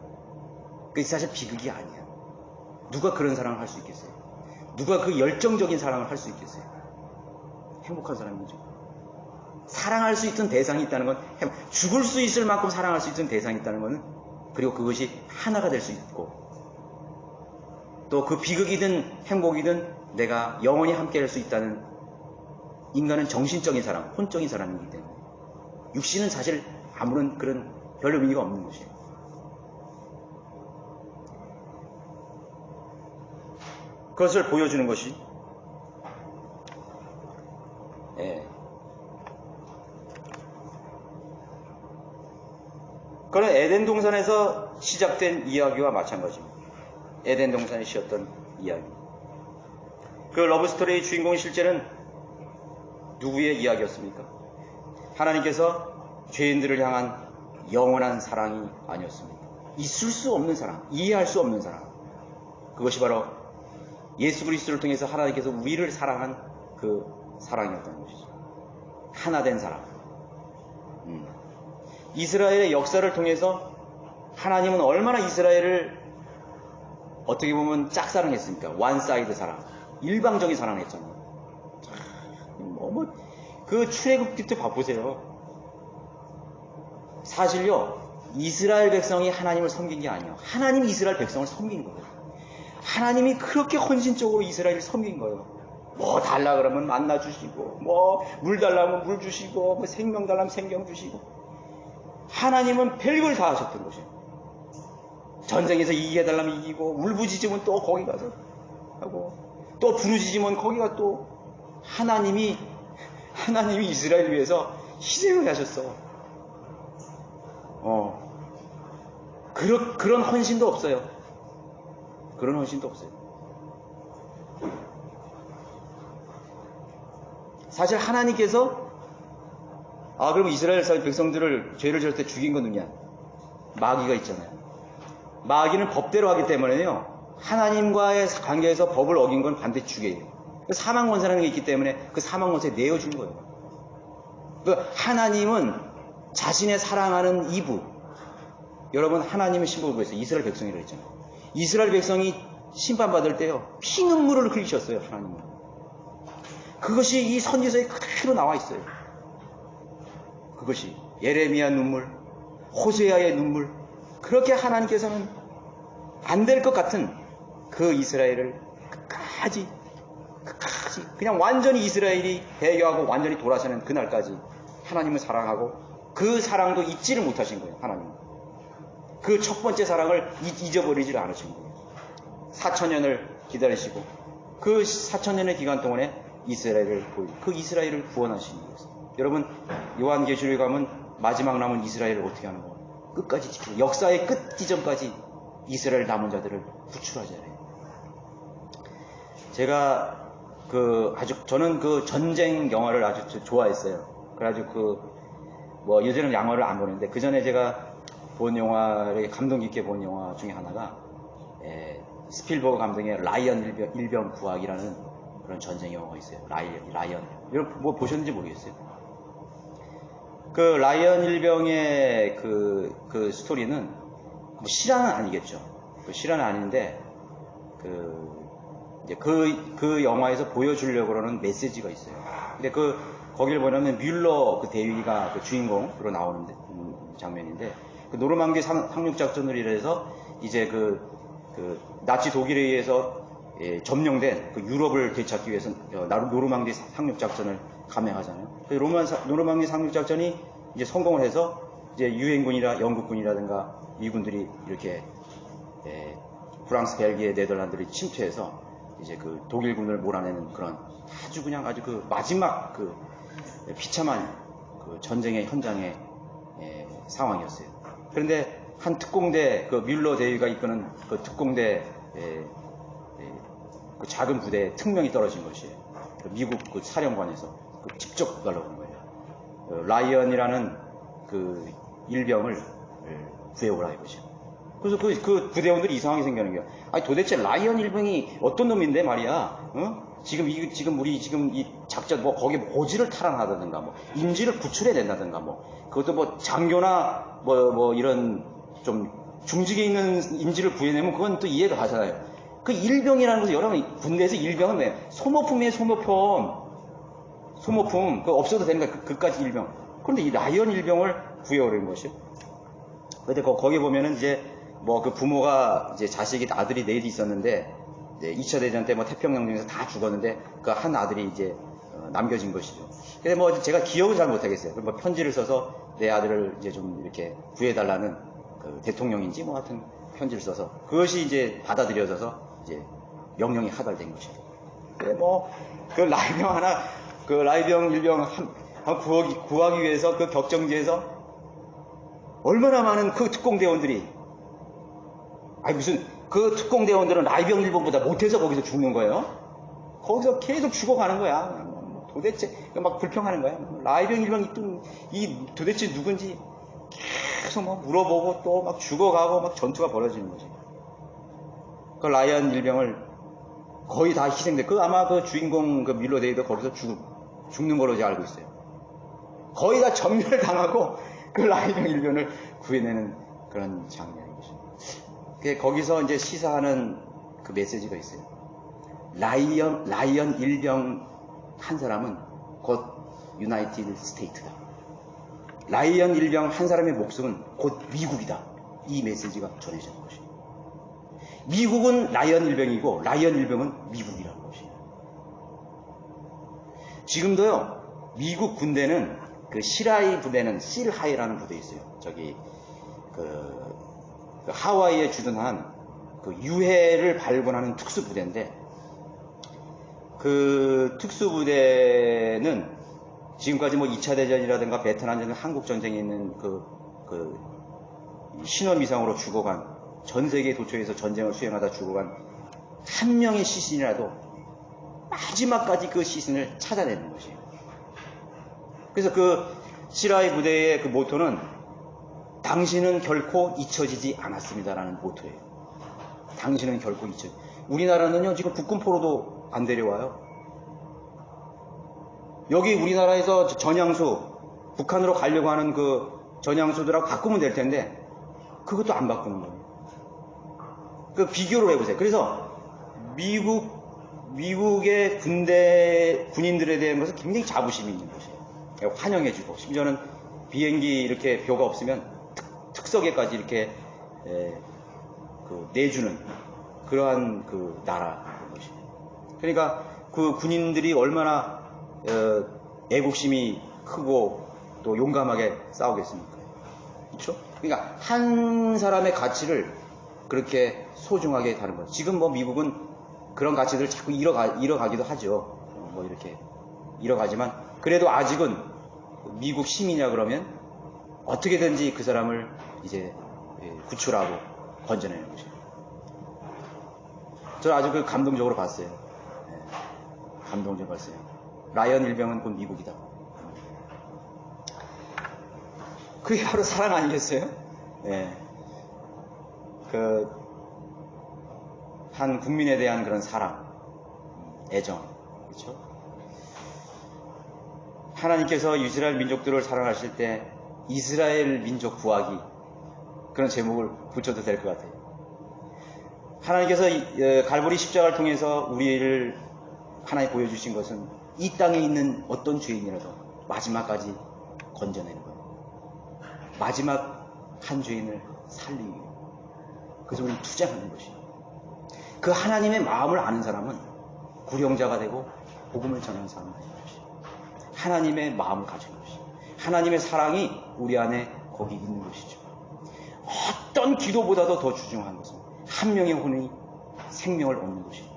그게 사실 비극이 아니야. 누가 그런 사랑을 할 수 있겠어요? 누가 그 열정적인 사랑을 할 수 있겠어요? 행복한 사람이죠. 사랑할 수 있던 대상이 있다는 건, 죽을 수 있을 만큼 사랑할 수 있던 대상이 있다는 것은, 그리고 그것이 하나가 될 수 있고, 또 그 비극이든 행복이든 내가 영원히 함께 할 수 있다는, 인간은 정신적인 사람, 혼적인 사람이기 때문에 육신은 사실 아무런 그런 별 의미가 없는 것이에요. 그것을 보여주는 것이 그건 에덴 동산에서 시작된 이야기와 마찬가지입니다. 에덴 동산에 쉬었던 이야기. 그 러브스토리의 주인공의 실제는 누구의 이야기였습니까? 하나님께서 죄인들을 향한 영원한 사랑이 아니었습니까? 있을 수 없는 사랑, 이해할 수 없는 사랑. 그것이 바로 예수 그리스도를 통해서 하나님께서 우리를 사랑한 그 사랑이었던 것이죠. 하나된 사랑. 이스라엘의 역사를 통해서 하나님은 얼마나 이스라엘을 어떻게 보면 짝사랑했습니까? 원사이드 사랑. 일방적인 사랑을 했잖아요. 그 출애굽기 때 봐보세요. 사실요, 이스라엘 백성이 하나님을 섬긴 게 아니에요. 하나님이 이스라엘 백성을 섬긴 거예요. 하나님이 그렇게 헌신적으로 이스라엘을 섬긴 거예요. 뭐 달라 그러면 만나 주시고, 뭐 물 달라면 물 주시고, 뭐 생명 달라면 생명 주시고. 하나님은 별걸 다 하셨던 것이에요. 전쟁에서 이기게 해달라면 이기고, 울부짖으면 또 거기 가서 하고, 또 부르짖으면 거기가 또 하나님이 이스라엘 위해서 희생을 하셨어. 그런 헌신도 없어요. 그런 헌신도 없어요. 사실 하나님께서 그럼 이스라엘 백성들을 죄를 지을 때 죽인 건 누구냐? 마귀가 있잖아요. 마귀는 법대로 하기 때문에요. 하나님과의 관계에서 법을 어긴 건 반드시 죽여요. 사망 권세라는 게 있기 때문에 그 사망 권세에 내어준 거예요. 하나님은 자신의 사랑하는 이부, 여러분 하나님의 신복을 보였어요. 이스라엘 백성이라고 했잖아요. 이스라엘 백성이 심판받을 때요, 피눈물을 흘리셨어요. 하나님은. 그것이 이 선지서에 그대로 나와 있어요. 그것이 예레미야 눈물, 호세아의 눈물. 그렇게 하나님께서는 안 될 것 같은 그 이스라엘을 끝까지 그냥 완전히 이스라엘이 배교하고 완전히 돌아서는 그날까지 하나님을 사랑하고 그 사랑도 잊지를 못하신 거예요. 하나님은 그 첫 번째 사랑을 잊어버리질 않으신 거예요. 4,000년을 기다리시고 그 4,000년의 기간 동안에 그 이스라엘을 구원하신 거예요. 여러분, 요한계시록에 가면 마지막 남은 이스라엘을 어떻게 하는 거예요? 끝까지 지키고 역사의 끝 기점까지 이스라엘 남은 자들을 구출하잖아요. 제가 저는 그 전쟁 영화를 아주 좋아했어요. 그래가지고 요새는 영화를 안 보는데 그 전에 제가 본 영화를 감동 깊게 본 영화 중에 하나가 스필버그 감독의 라이언 일병 구하기라는 그런 전쟁 영화가 있어요. 라이언. 여러분 뭐 보셨는지 모르겠어요. 그 라이언 일병의 그 스토리는 실화는 아니겠죠. 실화는 아닌데 그 영화에서 보여주려고 그러는 메시지가 있어요. 근데 그 거기를 보면 뮬러 그 대위가 그 주인공으로 나오는 장면인데, 그 노르망디 상륙작전을 이래서 이제 그 나치 독일에 의해서 점령된 그 유럽을 되찾기 위해서 노르망디 상륙작전을 감행하잖아요. 노르망디 상륙작전이 이제 성공을 해서 이제 유엔군이나 영국군이라든가 미군들이 이렇게 프랑스, 벨기에, 네덜란드를 침투해서 이제 그 독일군을 몰아내는 그런 아주 그 마지막 그 비참한 그 전쟁의 현장의 상황이었어요. 그런데 한 특공대, 그 뮬러 대위가 이끄는 그 특공대 그 작은 부대에 특명이 떨어진 것이에요. 그 미국 그 사령관에서 직접 날라오는 거예요. 라이언이라는 그 일병을 구해오라 이거죠. 그래서 그 부대원들이 이상하게 생겨는 거야. 아니 도대체 라이언 일병이 어떤 놈인데 말이야? 지금 우리 이 작전 뭐 거기에 고지를 탈환하다든가 뭐 인지를 구출해낸다든가 뭐 그것도 뭐 장교나 뭐 이런 좀 중직에 있는 인지를 구해내면 그건 또 이해가 가잖아요. 그 일병이라는 것은 여러분 군대에서 일병은 왜 소모품이에요. 소모품 그 없어도 되는 거야. 그까지 일병. 그런데 이 라이언 일병을 구해오라는 것이요. 근데 거기 보면은 이제 뭐 그 부모가 이제 자식이 아들이 넷이 있었는데 2차 대전 때 뭐 태평양전에서 다 죽었는데 그 한 아들이 이제 남겨진 것이죠. 근데 뭐 제가 기억을 잘 못하겠어요. 뭐 편지를 써서 내 아들을 이제 좀 이렇게 구해달라는 그 대통령인지 뭐 하여튼 편지를 써서 그것이 이제 받아들여져서 이제 명령이 하달된 것이죠. 근데 뭐 그 라이병 일병 한 구하기 위해서 그 격정지에서 얼마나 많은 그 특공대원들이 무슨 그 특공대원들은 라이병 일병보다 못해서 거기서 죽는 거예요. 거기서 계속 죽어가는 거야. 도대체 막 불평하는 거야. 라이병 일병이 이 도대체 누군지 계속 막 물어보고 또 막 죽어가고 막 전투가 벌어지는 거지. 그 라이언 일병을 거의 다 희생돼. 아마 그 주인공 그 밀러 데이도 거기서 죽는 걸로 제가 알고 있어요. 거의 다 전멸을 당하고 그 라이언 일병을 구해내는 그런 장면인 거죠. 거기서 이제 시사하는 그 메시지가 있어요. 라이언 일병 한 사람은 곧 유나이티드 스테이트다. 라이언 일병 한 사람의 목숨은 곧 미국이다. 이 메시지가 전해지는 것이에요. 미국은 라이언 일병이고 라이언 일병은 미국이라는 것이에요. 지금도요, 미국 군대는 그 시라이 부대는 실하이라는 부대 있어요. 저기 그 하와이에 주둔한 그 유해를 발견하는 특수부대인데, 그 특수부대는 지금까지 뭐 2차 대전이라든가 베트남전, 한국전쟁에 있는 그 신원미상으로 죽어간, 전 세계 도처에서 전쟁을 수행하다 죽어간 한 명의 시신이라도 마지막까지 그 시신을 찾아내는 것이에요. 그래서 그 시라이 부대의 그 모토는 당신은 결코 잊혀지지 않았습니다라는 모토예요. 당신은 결코 우리나라는요, 지금 국군포로도 안 데려와요. 여기 우리나라에서 전향수, 북한으로 가려고 하는 그 전향수들하고 바꾸면 될 텐데, 그것도 안 바꾸는 거예요. 그 비교를 해보세요. 그래서 미국의 군인들에 대한 것은 굉장히 자부심이 있는 것이에요. 환영해주고, 심지어는 비행기 이렇게 벼가 없으면 특석에까지 이렇게 내주는 그러한 그 나라인 것이에요. 그러니까 그 군인들이 얼마나 애국심이 크고 또 용감하게 싸우겠습니까? 그렇죠? 그러니까 한 사람의 가치를 그렇게 소중하게 다는 거예요. 지금 뭐 미국은 그런 가치들을 자꾸 잃어가기도 하죠. 뭐 이렇게 잃어가지만 그래도 아직은 미국 시민이냐 그러면 어떻게든지 그 사람을 이제 구출하고 건져내는 거죠. 저는 아주 그 감동적으로 봤어요. 감동적으로 봤어요. 라이언 일병은 곧 미국이다. 그게 바로 사랑 아니겠어요? 한 국민에 대한 그런 사랑, 애정, 그렇죠? 하나님께서 이스라엘 민족들을 사랑하실 때 이스라엘 민족 구하기, 그런 제목을 붙여도 될 것 같아요. 하나님께서 갈보리 십자가를 통해서 우리를 하나님 보여주신 것은 이 땅에 있는 어떤 죄인이라도 마지막까지 건져내는 거예요. 마지막 한 죄인을 살리기 위해. 그래서 우리는 투쟁하는 것이에요. 그 하나님의 마음을 아는 사람은 구령자가 되고 복음을 전하는 사람이 되는 것이에요. 하나님의 마음을 가지는 것이에요. 하나님의 사랑이 우리 안에 거기 있는 것이죠. 어떤 기도보다도 더 주중한 것은 한 명의 혼이 생명을 얻는 것이에요.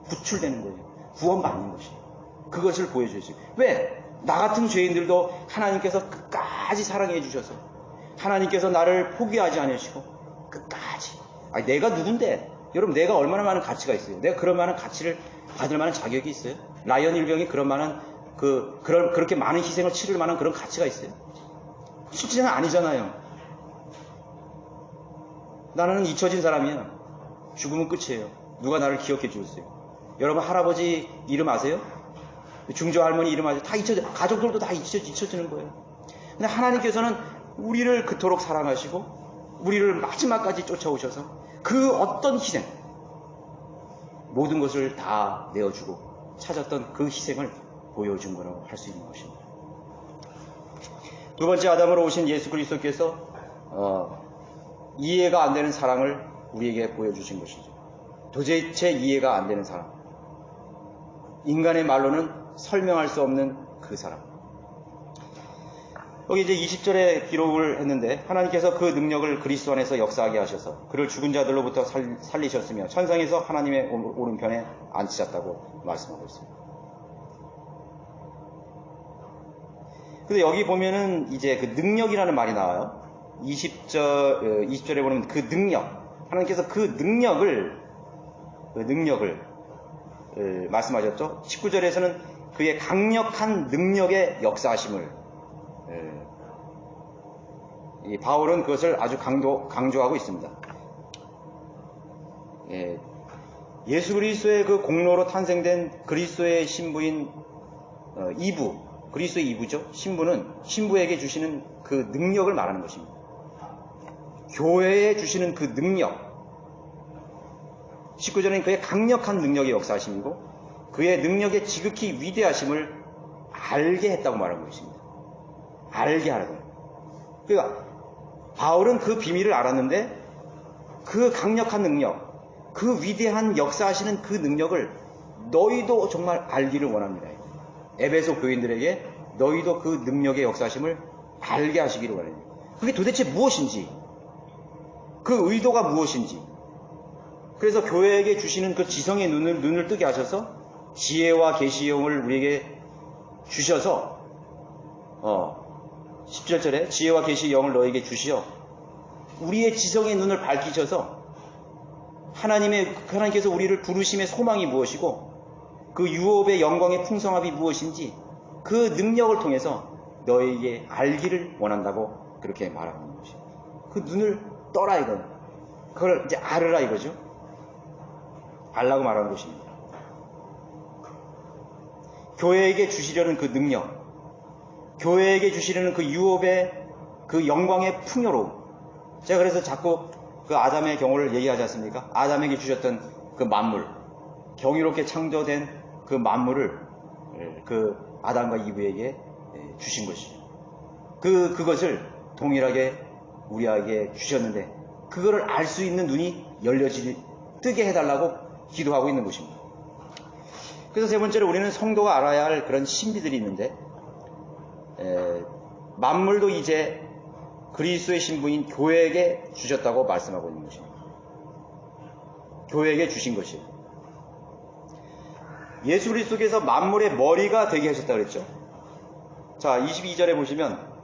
구출되는 거예요. 구원받는 것이에요. 그것을 보여주세요. 왜? 나 같은 죄인들도 하나님께서 끝까지 사랑해 주셔서 하나님께서 나를 포기하지 않으시고 끝까지. 아니, 내가 누군데? 여러분, 내가 얼마나 많은 가치가 있어요? 내가 그런 많은 가치를 받을 만한 자격이 있어요? 라이언 일병이 그런 많은 그렇게 많은 희생을 치를 만한 그런 가치가 있어요? 실제는 아니잖아요. 나는 잊혀진 사람이야. 죽으면 끝이에요. 누가 나를 기억해 주겠어요? 여러분, 할아버지 이름 아세요? 중조 할머니 이름 아세요? 다 가족들도 다 잊혀지는 거예요. 근데 하나님께서는 우리를 그토록 사랑하시고 우리를 마지막까지 쫓아오셔서 그 어떤 희생, 모든 것을 다 내어주고 찾았던 그 희생을 보여준 거라고 할 수 있는 것입니다. 두 번째 아담으로 오신 예수 그리스도께서 이해가 안 되는 사랑을 우리에게 보여주신 것이죠. 도대체 이해가 안 되는 사랑. 인간의 말로는 설명할 수 없는 그 사랑. 여기 이제 20절에 기록을 했는데 하나님께서 그 능력을 그리스도 안에서 역사하게 하셔서 그를 죽은 자들로부터 살리셨으며 천상에서 하나님의 오른편에 앉히셨다고 말씀하고 있습니다. 근데 여기 보면은 이제 그 능력이라는 말이 나와요. 20절에 보면 그 능력, 하나님께서 그 능력을 말씀하셨죠. 19절에서는 그의 강력한 능력의 역사하심을, 이 바울은 그것을 아주 강조하고 있습니다. 예수 그리스도의 그 공로로 탄생된 그리스도의 신부인 그리스도의 이부죠. 신부에게 주시는 그 능력을 말하는 것입니다. 교회에 주시는 그 능력. 19절에는 그의 강력한 능력의 역사하심이고 그의 능력의 지극히 위대하심을 알게 했다고 말하고 있습니다. 알게 하라고요. 그러니까 바울은 그 비밀을 알았는데 그 강력한 능력, 그 위대한 역사하시는 그 능력을 너희도 정말 알기를 원합니다. 에베소 교인들에게 너희도 그 능력의 역사하심을 알게 하시기를 원합니다. 그게 도대체 무엇인지, 그 의도가 무엇인지. 그래서 교회에게 주시는 그 지성의 눈을 뜨게 하셔서 지혜와 계시의 영을 우리에게 주셔서 17절에 지혜와 계시의 영을 너에게 주시어 우리의 지성의 눈을 밝히셔서 하나님께서 우리를 부르심의 소망이 무엇이고 그 유업의 영광의 풍성함이 무엇인지 그 능력을 통해서 너에게 알기를 원한다고 그렇게 말하는 것이죠. 그 눈을 떠라 이거는. 그걸 이제 알으라 이거죠. 알라고 말하는 것입니다. 교회에게 주시려는 그 능력, 교회에게 주시려는 그 유업의 그 영광의 풍요로움. 제가 그래서 자꾸 그 아담의 경우를 얘기하지 않습니까? 아담에게 주셨던 그 만물, 경이롭게 창조된 그 만물을 그 아담과 이브에게 주신 것이죠. 그것을 동일하게 우리에게 주셨는데 그거를 알 수 있는 눈이 뜨게 해달라고 기도하고 있는 것입니다. 그래서 세 번째로 우리는 성도가 알아야 할 그런 신비들이 있는데 만물도 이제 그리스도의 신부인 교회에게 주셨다고 말씀하고 있는 것입니다. 교회에게 주신 것이에요. 예수 그리스도께서 만물의 머리가 되게 하셨다고 그랬죠. 자, 22절에 보시면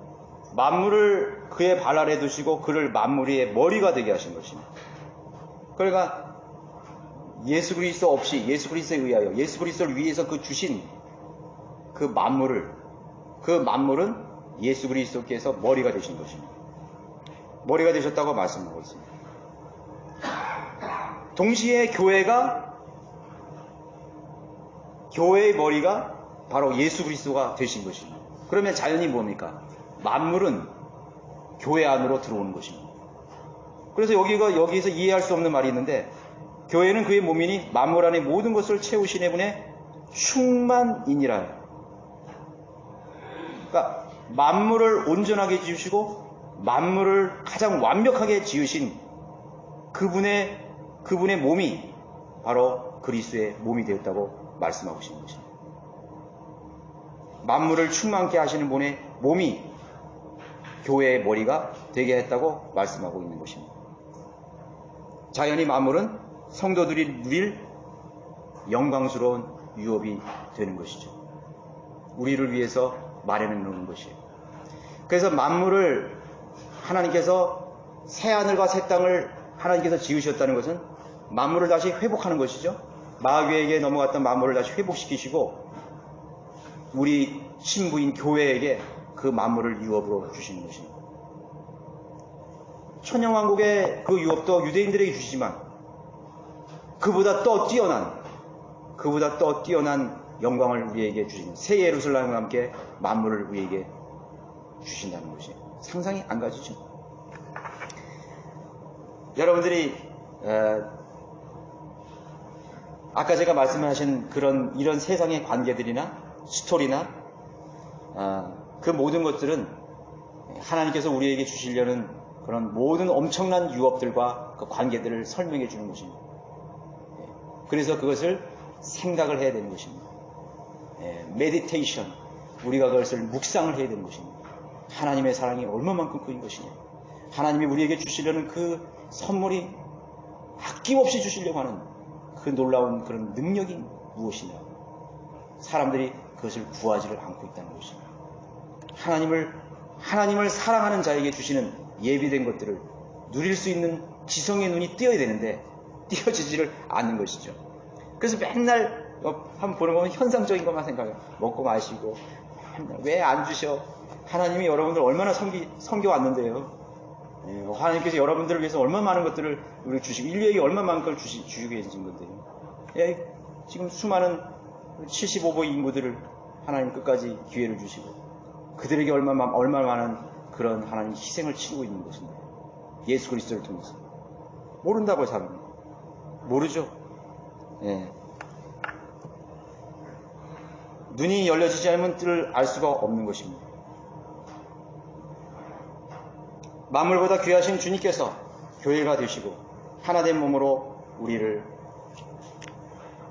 만물을 그의 발 아래 두시고 그를 만물의 머리가 되게 하신 것입니다. 그러니까 예수 그리스도 없이 예수 그리스도에 의하여 예수 그리스도를 위해서 그 주신 그 만물은 예수 그리스도께서 머리가 되신 것입니다. 머리가 되셨다고 말씀하고 있습니다. 동시에 교회의 머리가 바로 예수 그리스도가 되신 것입니다. 그러면 자연히 뭡니까? 만물은 교회 안으로 들어오는 것입니다. 그래서 여기에서 이해할 수 없는 말이 있는데 교회는 그의 몸이니 만물 안에 모든 것을 채우시네 분의 충만이니라. 그러니까 만물을 온전하게 지으시고 만물을 가장 완벽하게 지으신 그분의 몸이 바로 그리스도의 몸이 되었다고 말씀하고 계신 것입니다. 만물을 충만케 하시는 분의 몸이 교회의 머리가 되게 했다고 말씀하고 있는 것입니다. 자연히 만물은 성도들이 누릴 영광스러운 유업이 되는 것이죠. 우리를 위해서 마련해 놓은 것이에요. 그래서 만물을 하나님께서 새하늘과 새 땅을 하나님께서 지으셨다는 것은 만물을 다시 회복하는 것이죠. 마귀에게 넘어갔던 만물을 다시 회복시키시고 우리 신부인 교회에게 그 만물을 유업으로 주시는 것입니다. 천년왕국의 그 유업도 유대인들에게 주시지만 그보다 더 뛰어난 영광을 우리에게 주시는 새 예루살렘과 함께 만물을 우리에게 주신다는 것이 상상이 안 가지죠. 여러분들이 아까 제가 말씀하신 이런 세상의 관계들이나 스토리나 그 모든 것들은 하나님께서 우리에게 주시려는 그런 모든 엄청난 유업들과 그 관계들을 설명해 주는 것입니다. 그래서 그것을 생각을 해야 되는 것입니다. 메디테이션, 우리가 그것을 묵상을 해야 되는 것입니다. 하나님의 사랑이 얼마만큼 큰 것이냐, 하나님이 우리에게 주시려는 그 선물이 아낌없이 주시려고 하는 그 놀라운 그런 능력이 무엇이냐, 사람들이 그것을 구하지를 않고 있다는 것입니다. 하나님을 사랑하는 자에게 주시는 예비된 것들을 누릴 수 있는 지성의 눈이 띄어야 되는데 띄어지지를 않는 것이죠. 그래서 맨날 한번 보는 거면 현상적인 것만 생각해요. 먹고 마시고 왜 안 주셔? 하나님이 여러분들 얼마나 섬겨왔는데요. 하나님께서 여러분들을 위해서 얼마나 많은 것들을 우리 주시고 인류에게 얼마나 많은 걸 주시고 계신 건데요. 지금 수많은 75보 인구들을 하나님 끝까지 기회를 주시고 그들에게 얼마나 많은 그런 하나님 희생을 치르고 있는 것인데 예수 그리스도를 통해서 모른다고요. 사람이 모르죠. 눈이 열려지지 않으면 뜻을 알 수가 없는 것입니다. 만물보다 귀하신 주님께서 교회가 되시고 하나된 몸으로 우리를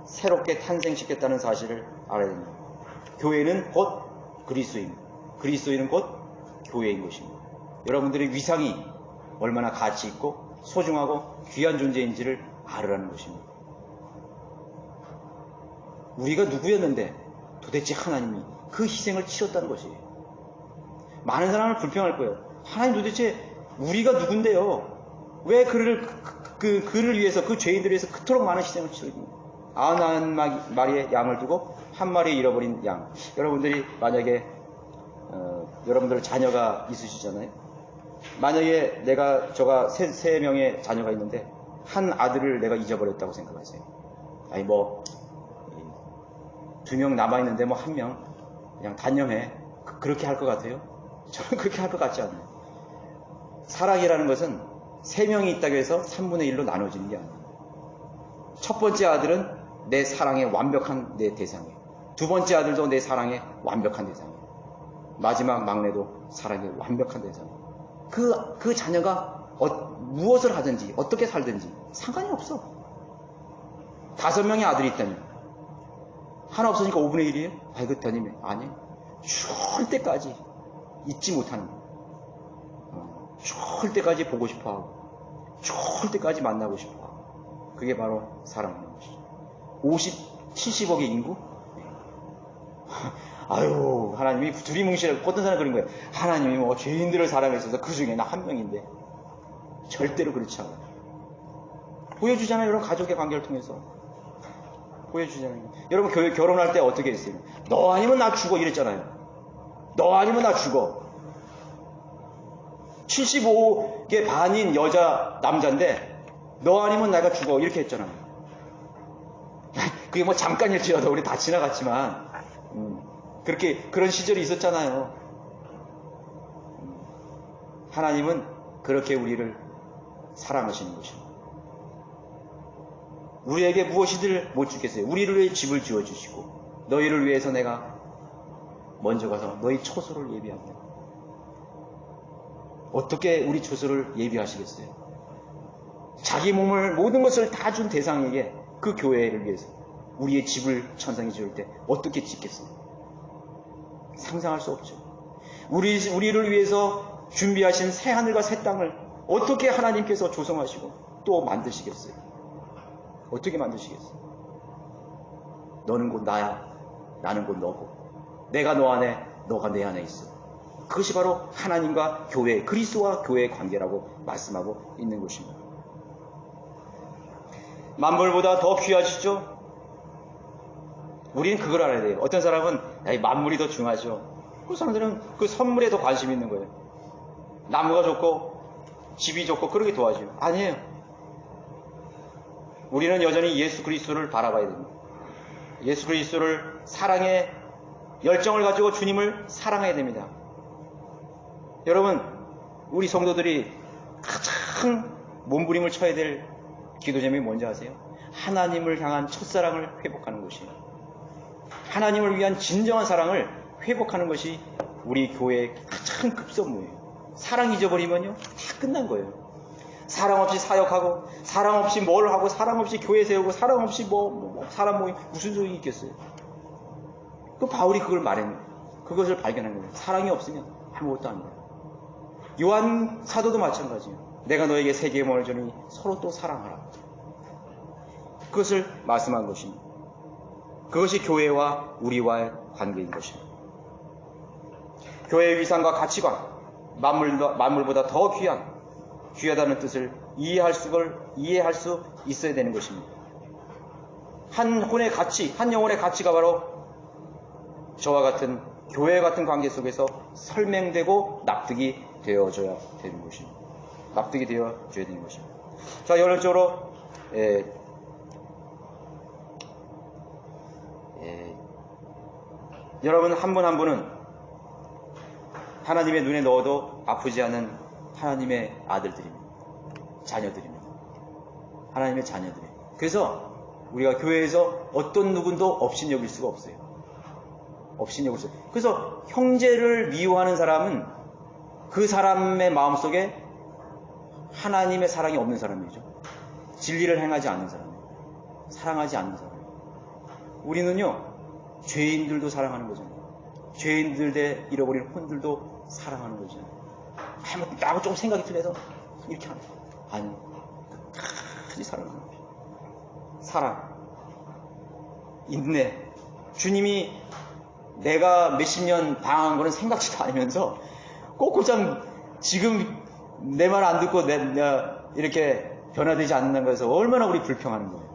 새롭게 탄생시켰다는 사실을 알아야 됩니다. 교회는 곧 그리스도입니다. 그리스도인은 곧 교회인 것입니다. 여러분들의 위상이 얼마나 가치 있고 소중하고 귀한 존재인지를 알으라는 것입니다. 우리가 누구였는데 도대체 하나님이 그 희생을 치렀다는 것이에요. 많은 사람을 불평할 거예요. 하나님 도대체 우리가 누군데요? 왜 그를 위해서, 그 죄인들을 위해서 그토록 많은 희생을 치르십니까? 99마리의 양을 두고 한 마리 잃어버린 양. 여러분들이 만약에 여러분들 자녀가 있으시잖아요. 만약에 저가 세 명의 자녀가 있는데 한 아들을 내가 잊어버렸다고 생각하세요. 아니 2명 남아있는데 1명 그냥 단념해. 그렇게 할 것 같아요? 저는 그렇게 할 것 같지 않아요. 사랑이라는 것은 3명이 있다고 해서 3분의 1로 나눠지는 게 아니에요. 첫 번째 아들은 내 사랑의 완벽한 내 대상이에요. 두 번째 아들도 내 사랑의 완벽한 대상이에요. 마지막 막내도 사랑의 완벽한 대상이에요. 그 자녀가 무엇을 하든지 어떻게 살든지 상관이 없어. 5명의 아들이 있다면 하나 없으니까 5분의 1이에요? 아이고 더님이 아니에요. 죽을 때까지 잊지 못하는 거예요. 죽을 때까지 보고 싶어하고 죽을 때까지 만나고 싶어하고 그게 바로 사랑하는 것이죠. 70억의 인구? 아유 하나님이 두리뭉실하고 어떤 사람이 그런 거예요. 하나님이 죄인들을 사랑했어서 그 중에 나 한 명인데 절대로 그렇지 않아요. 보여주잖아요. 여러분 가족의 관계를 통해서 보여주잖아요. 여러분 결혼할 때 어떻게 했어요? 너 아니면 나 죽어 이랬잖아요. 너 아니면 나 죽어. 75개 반인 남자인데 너 아니면 내가 죽어 이렇게 했잖아요. 그게 잠깐일지라도 우리 다 지나갔지만 그런 시절이 있었잖아요. 하나님은 그렇게 우리를 사랑하시는 것입니다. 우리에게 무엇이들 못 주겠어요. 우리를 위해 집을 지어주시고 너희를 위해서 내가 먼저 가서 너희 처소를 예비한다. 어떻게 우리 처소를 예비하시겠어요? 자기 몸을 모든 것을 다 준 대상에게 그 교회를 위해서 우리의 집을 천상에 지을 때 어떻게 짓겠어요? 상상할 수 없죠. 우리를 위해서 준비하신 새 하늘과 새 땅을 어떻게 하나님께서 조성하시고 또 만드시겠어요? 어떻게 만드시겠어요? 너는 곧 나야, 나는 곧 너고, 내가 너 안에, 너가 내 안에 있어. 그것이 바로 하나님과 교회, 그리스도와 교회의 관계라고 말씀하고 있는 것입니다. 만물보다 더 귀하시죠? 우리는 그걸 알아야 돼요. 어떤 사람은 만물이 더 중요하죠. 그 사람들은 그 선물에 더 관심이 있는 거예요. 나무가 좋고 집이 좋고 그러게 도와줘요. 아니에요. 우리는 여전히 예수 그리스도를 바라봐야 됩니다. 예수 그리스도를 사랑의 열정을 가지고 주님을 사랑해야 됩니다. 여러분, 우리 성도들이 가장 몸부림을 쳐야 될 기도 제목이 뭔지 아세요? 하나님을 향한 첫사랑을 회복하는 것이에요. 하나님을 위한 진정한 사랑을 회복하는 것이 우리 교회의 가장 급선무예요. 사랑 잊어버리면요, 다 끝난 거예요. 사랑 없이 사역하고, 사랑 없이 뭘 하고, 사랑 없이 교회 세우고, 사랑 없이 사람 모임, 무슨 소용이 있겠어요? 또 바울이 그걸 말했네요. 그것을 발견한 거예요. 사랑이 없으면 아무것도 안 돼요. 요한 사도도 마찬가지예요. 내가 너에게 새 계명을 주니 서로 또 사랑하라. 그것을 말씀한 것입니다. 그것이 교회와 우리와의 관계인 것입니다. 교회의 위상과 가치관, 만물보다 더 귀하다는 뜻을 이해할 수 있어야 되는 것입니다. 한 혼의 가치, 한 영혼의 가치가 바로 저와 같은 교회 같은 관계 속에서 설명되고 납득이 되어줘야 되는 것입니다. 납득이 되어줘야 되는 것입니다. 자, 결론적으로 여러분 한 분 한 분은 하나님의 눈에 넣어도 아프지 않은 하나님의 아들들입니다. 자녀들입니다. 하나님의 자녀들이에요. 그래서 우리가 교회에서 어떤 누군도 업신여길 수가 없어요. 업신여길 수 없어요. 그래서 형제를 미워하는 사람은 그 사람의 마음속에 하나님의 사랑이 없는 사람이죠. 진리를 행하지 않는 사람이에요. 사랑하지 않는 사람이에요. 우리는요, 죄인들도 사랑하는 거잖아요. 죄인들 대 잃어버린 혼들도 사랑하는 거잖아요. 나하고 조금 생각이 틀려서 이렇게 하는 거예요. 아니, 끝까지 사랑하는 거예요. 사랑, 인내. 주님이 내가 몇십 년 당한 거는 생각지도 않으면서 꼬꼬장 지금 내 말 안 듣고 내가 이렇게 변화되지 않는 거에서 얼마나 우리 불평하는 거예요.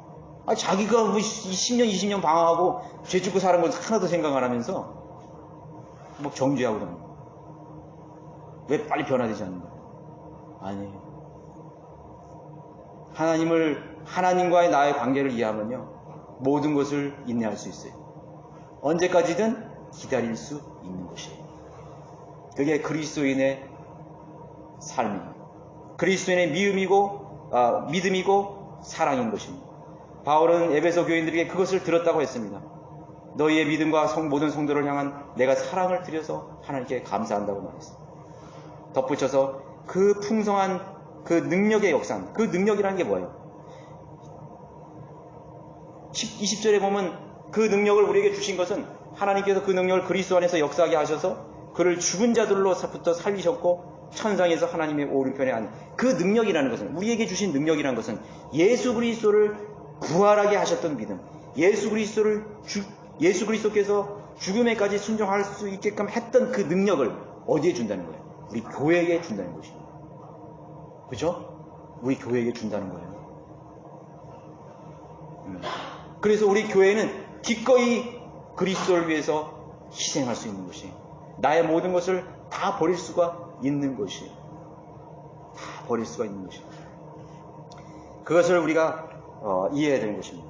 아니, 자기가 뭐 10년, 20년 방황하고 죄 짓고 사는 건 하나도 생각 안 하면서 막 정죄하고 그러는 거예요. 왜 빨리 변화되지 않는 거예요? 아니에요. 하나님과의 나의 관계를 이해하면요, 모든 것을 인내할 수 있어요. 언제까지든 기다릴 수 있는 것이에요. 그게 그리스도인의 삶입니다. 그리스도인의 믿음이고 사랑인 것입니다. 바울은 에베소 교인들에게 그것을 들었다고 했습니다. 너희의 믿음과 모든 성도를 향한 내가 사랑을 드려서 하나님께 감사한다고 말했습니다. 덧붙여서 그 풍성한 그 능력의 역사, 그 능력이라는 게 뭐예요? 20절에 보면 그 능력을 우리에게 주신 것은 하나님께서 그 능력을 그리스도 안에서 역사하게 하셔서 그를 죽은 자들로부터 살리셨고 천상에서 하나님의 오른편에 앉은 그 능력이라는 것은, 우리에게 주신 능력이라는 것은 예수 그리스도를 부활하게 하셨던 믿음, 예수 그리스도께서 죽음에까지 순종할 수 있게끔 했던 그 능력을 어디에 준다는 거예요? 우리 교회에게 준다는 것입니다. 그죠? 우리 교회에게 준다는 거예요. 그래서 우리 교회는 기꺼이 그리스도를 위해서 희생할 수 있는 것이에요. 나의 모든 것을 다 버릴 수가 있는 것이에요. 다 버릴 수가 있는 것이에요. 그것을 우리가 이해해야 되는 것입니다.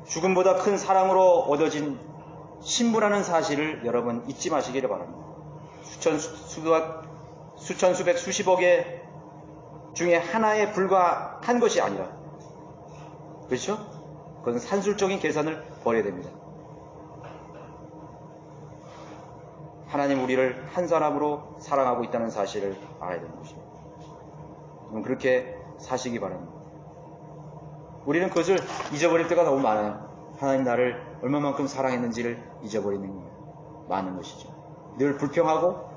죽음보다 큰 사랑으로 얻어진 신부라는 사실을 여러분 잊지 마시기를 바랍니다. 수천, 수백, 수십억의 중에 하나에 불과한 것이 아니라, 그렇죠? 그건 산술적인 계산을 버려야 됩니다. 하나님 우리를 한 사람으로 사랑하고 있다는 사실을 알아야 되는 것입니다. 그렇게 사시기 바랍니다. 우리는 그것을 잊어버릴 때가 너무 많아요. 하나님 나를 얼마만큼 사랑했는지를 잊어버리는 많은 것이죠. 늘 불평하고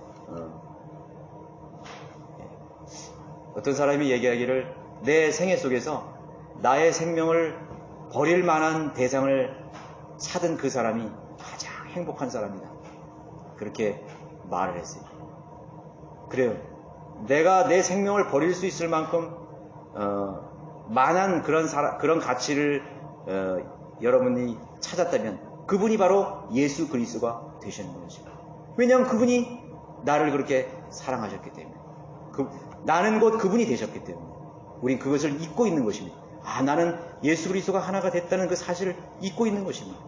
어떤 사람이 얘기하기를 내 생애 속에서 나의 생명을 버릴 만한 대상을 찾은 그 사람이 가장 행복한 사람이다. 그렇게 말을 했어요. 그래요. 내가 내 생명을 버릴 수 있을 만큼 만한 그런 가치를 여러분이 찾았다면 그분이 바로 예수 그리스도가 되시는 것이죠. 왜냐하면 그분이 나를 그렇게 사랑하셨기 때문에 나는 곧 그분이 되셨기 때문에 우린 그것을 잊고 있는 것입니다. 나는 예수 그리스도가 하나가 됐다는 그 사실을 잊고 있는 것입니다.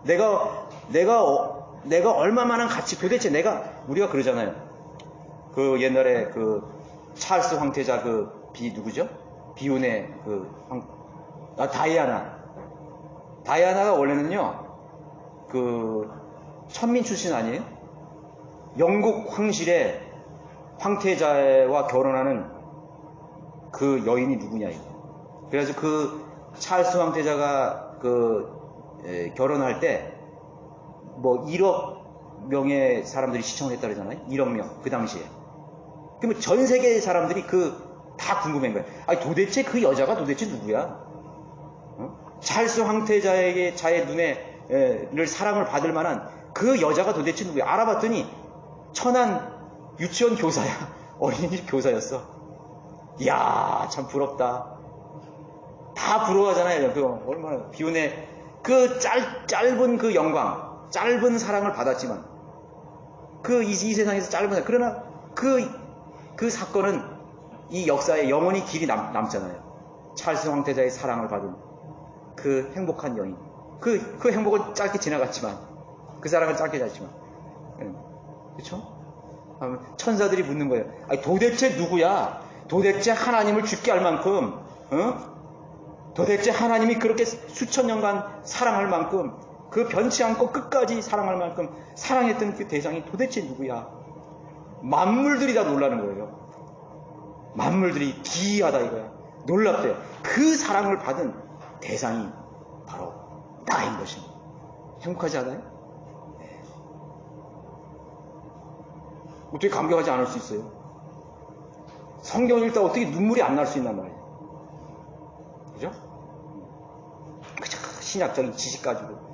내가 얼마만한 가치 도대체 우리가 그러잖아요. 그 옛날에 그 찰스 황태자 누구죠? 비운의 다이아나가 원래는요 그 천민 출신 아니에요? 영국 황실의 황태자와 결혼하는 그 여인이 누구냐 이거. 그래서 그 찰스 황태자가 결혼할 때 뭐 1억 명의 사람들이 시청을 했다 그러잖아요. 1억 명 그 당시에. 그러면 전 세계 사람들이 다 궁금한 거예요. 아니 도대체 그 여자가 도대체 누구야? 찰스 황태자의 눈에를 사랑을 받을 만한 그 여자가 도대체 누구야? 알아봤더니 천한 유치원 교사야. 어린이집 교사였어. 이야 참 부럽다. 다 부러워하잖아요. 얼마나 비운의 짧은 그 영광, 짧은 사랑을 받았지만 이 세상에서 짧은 그러나 그 사건은 이 역사에 영원히 길이 남잖아요. 찰스 황태자의 사랑을 받은 그 행복한 여인. 그 행복은 짧게 지나갔지만 그 사랑은 짧게 지났지만 그렇죠? 천사들이 묻는 거예요. 아니 도대체 누구야? 도대체 하나님을 죽게 할 만큼 도대체 하나님이 그렇게 수천 년간 사랑할 만큼 그 변치 않고 끝까지 사랑할 만큼 사랑했던 그 대상이 도대체 누구야? 만물들이 다 놀라는 거예요. 만물들이 기이하다 이거야. 놀랍대요. 그 사랑을 받은 대상이 바로 나인 것입니다. 행복하지 않아요? 네. 어떻게 감격하지 않을 수 있어요? 성경을 읽다 어떻게 눈물이 안 날 수 있단 말이에요. 그죠? 그저 신약적인 지식 가지고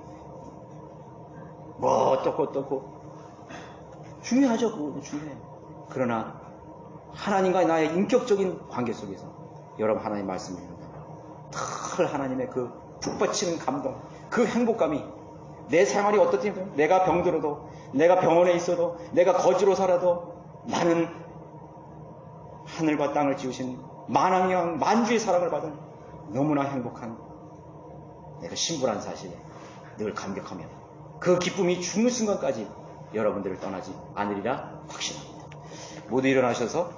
뭐 어떻고 중요하죠. 그거 중요해. 그러나 하나님과 나의 인격적인 관계 속에서 여러분 하나님 말씀을 읽는다. 늘 하나님의 그 북받치는 감동, 그 행복감이 내 생활이 어떻든지 내가 병들어도 내가 병원에 있어도 내가 거지로 살아도 나는 하늘과 땅을 지으신 만왕의 만주의 사랑을 받은 너무나 행복한 내가 신부란 사실에 늘 감격하며 그 기쁨이 죽는 순간까지 여러분들을 떠나지 않으리라 확신합니다. 모두 일어나셔서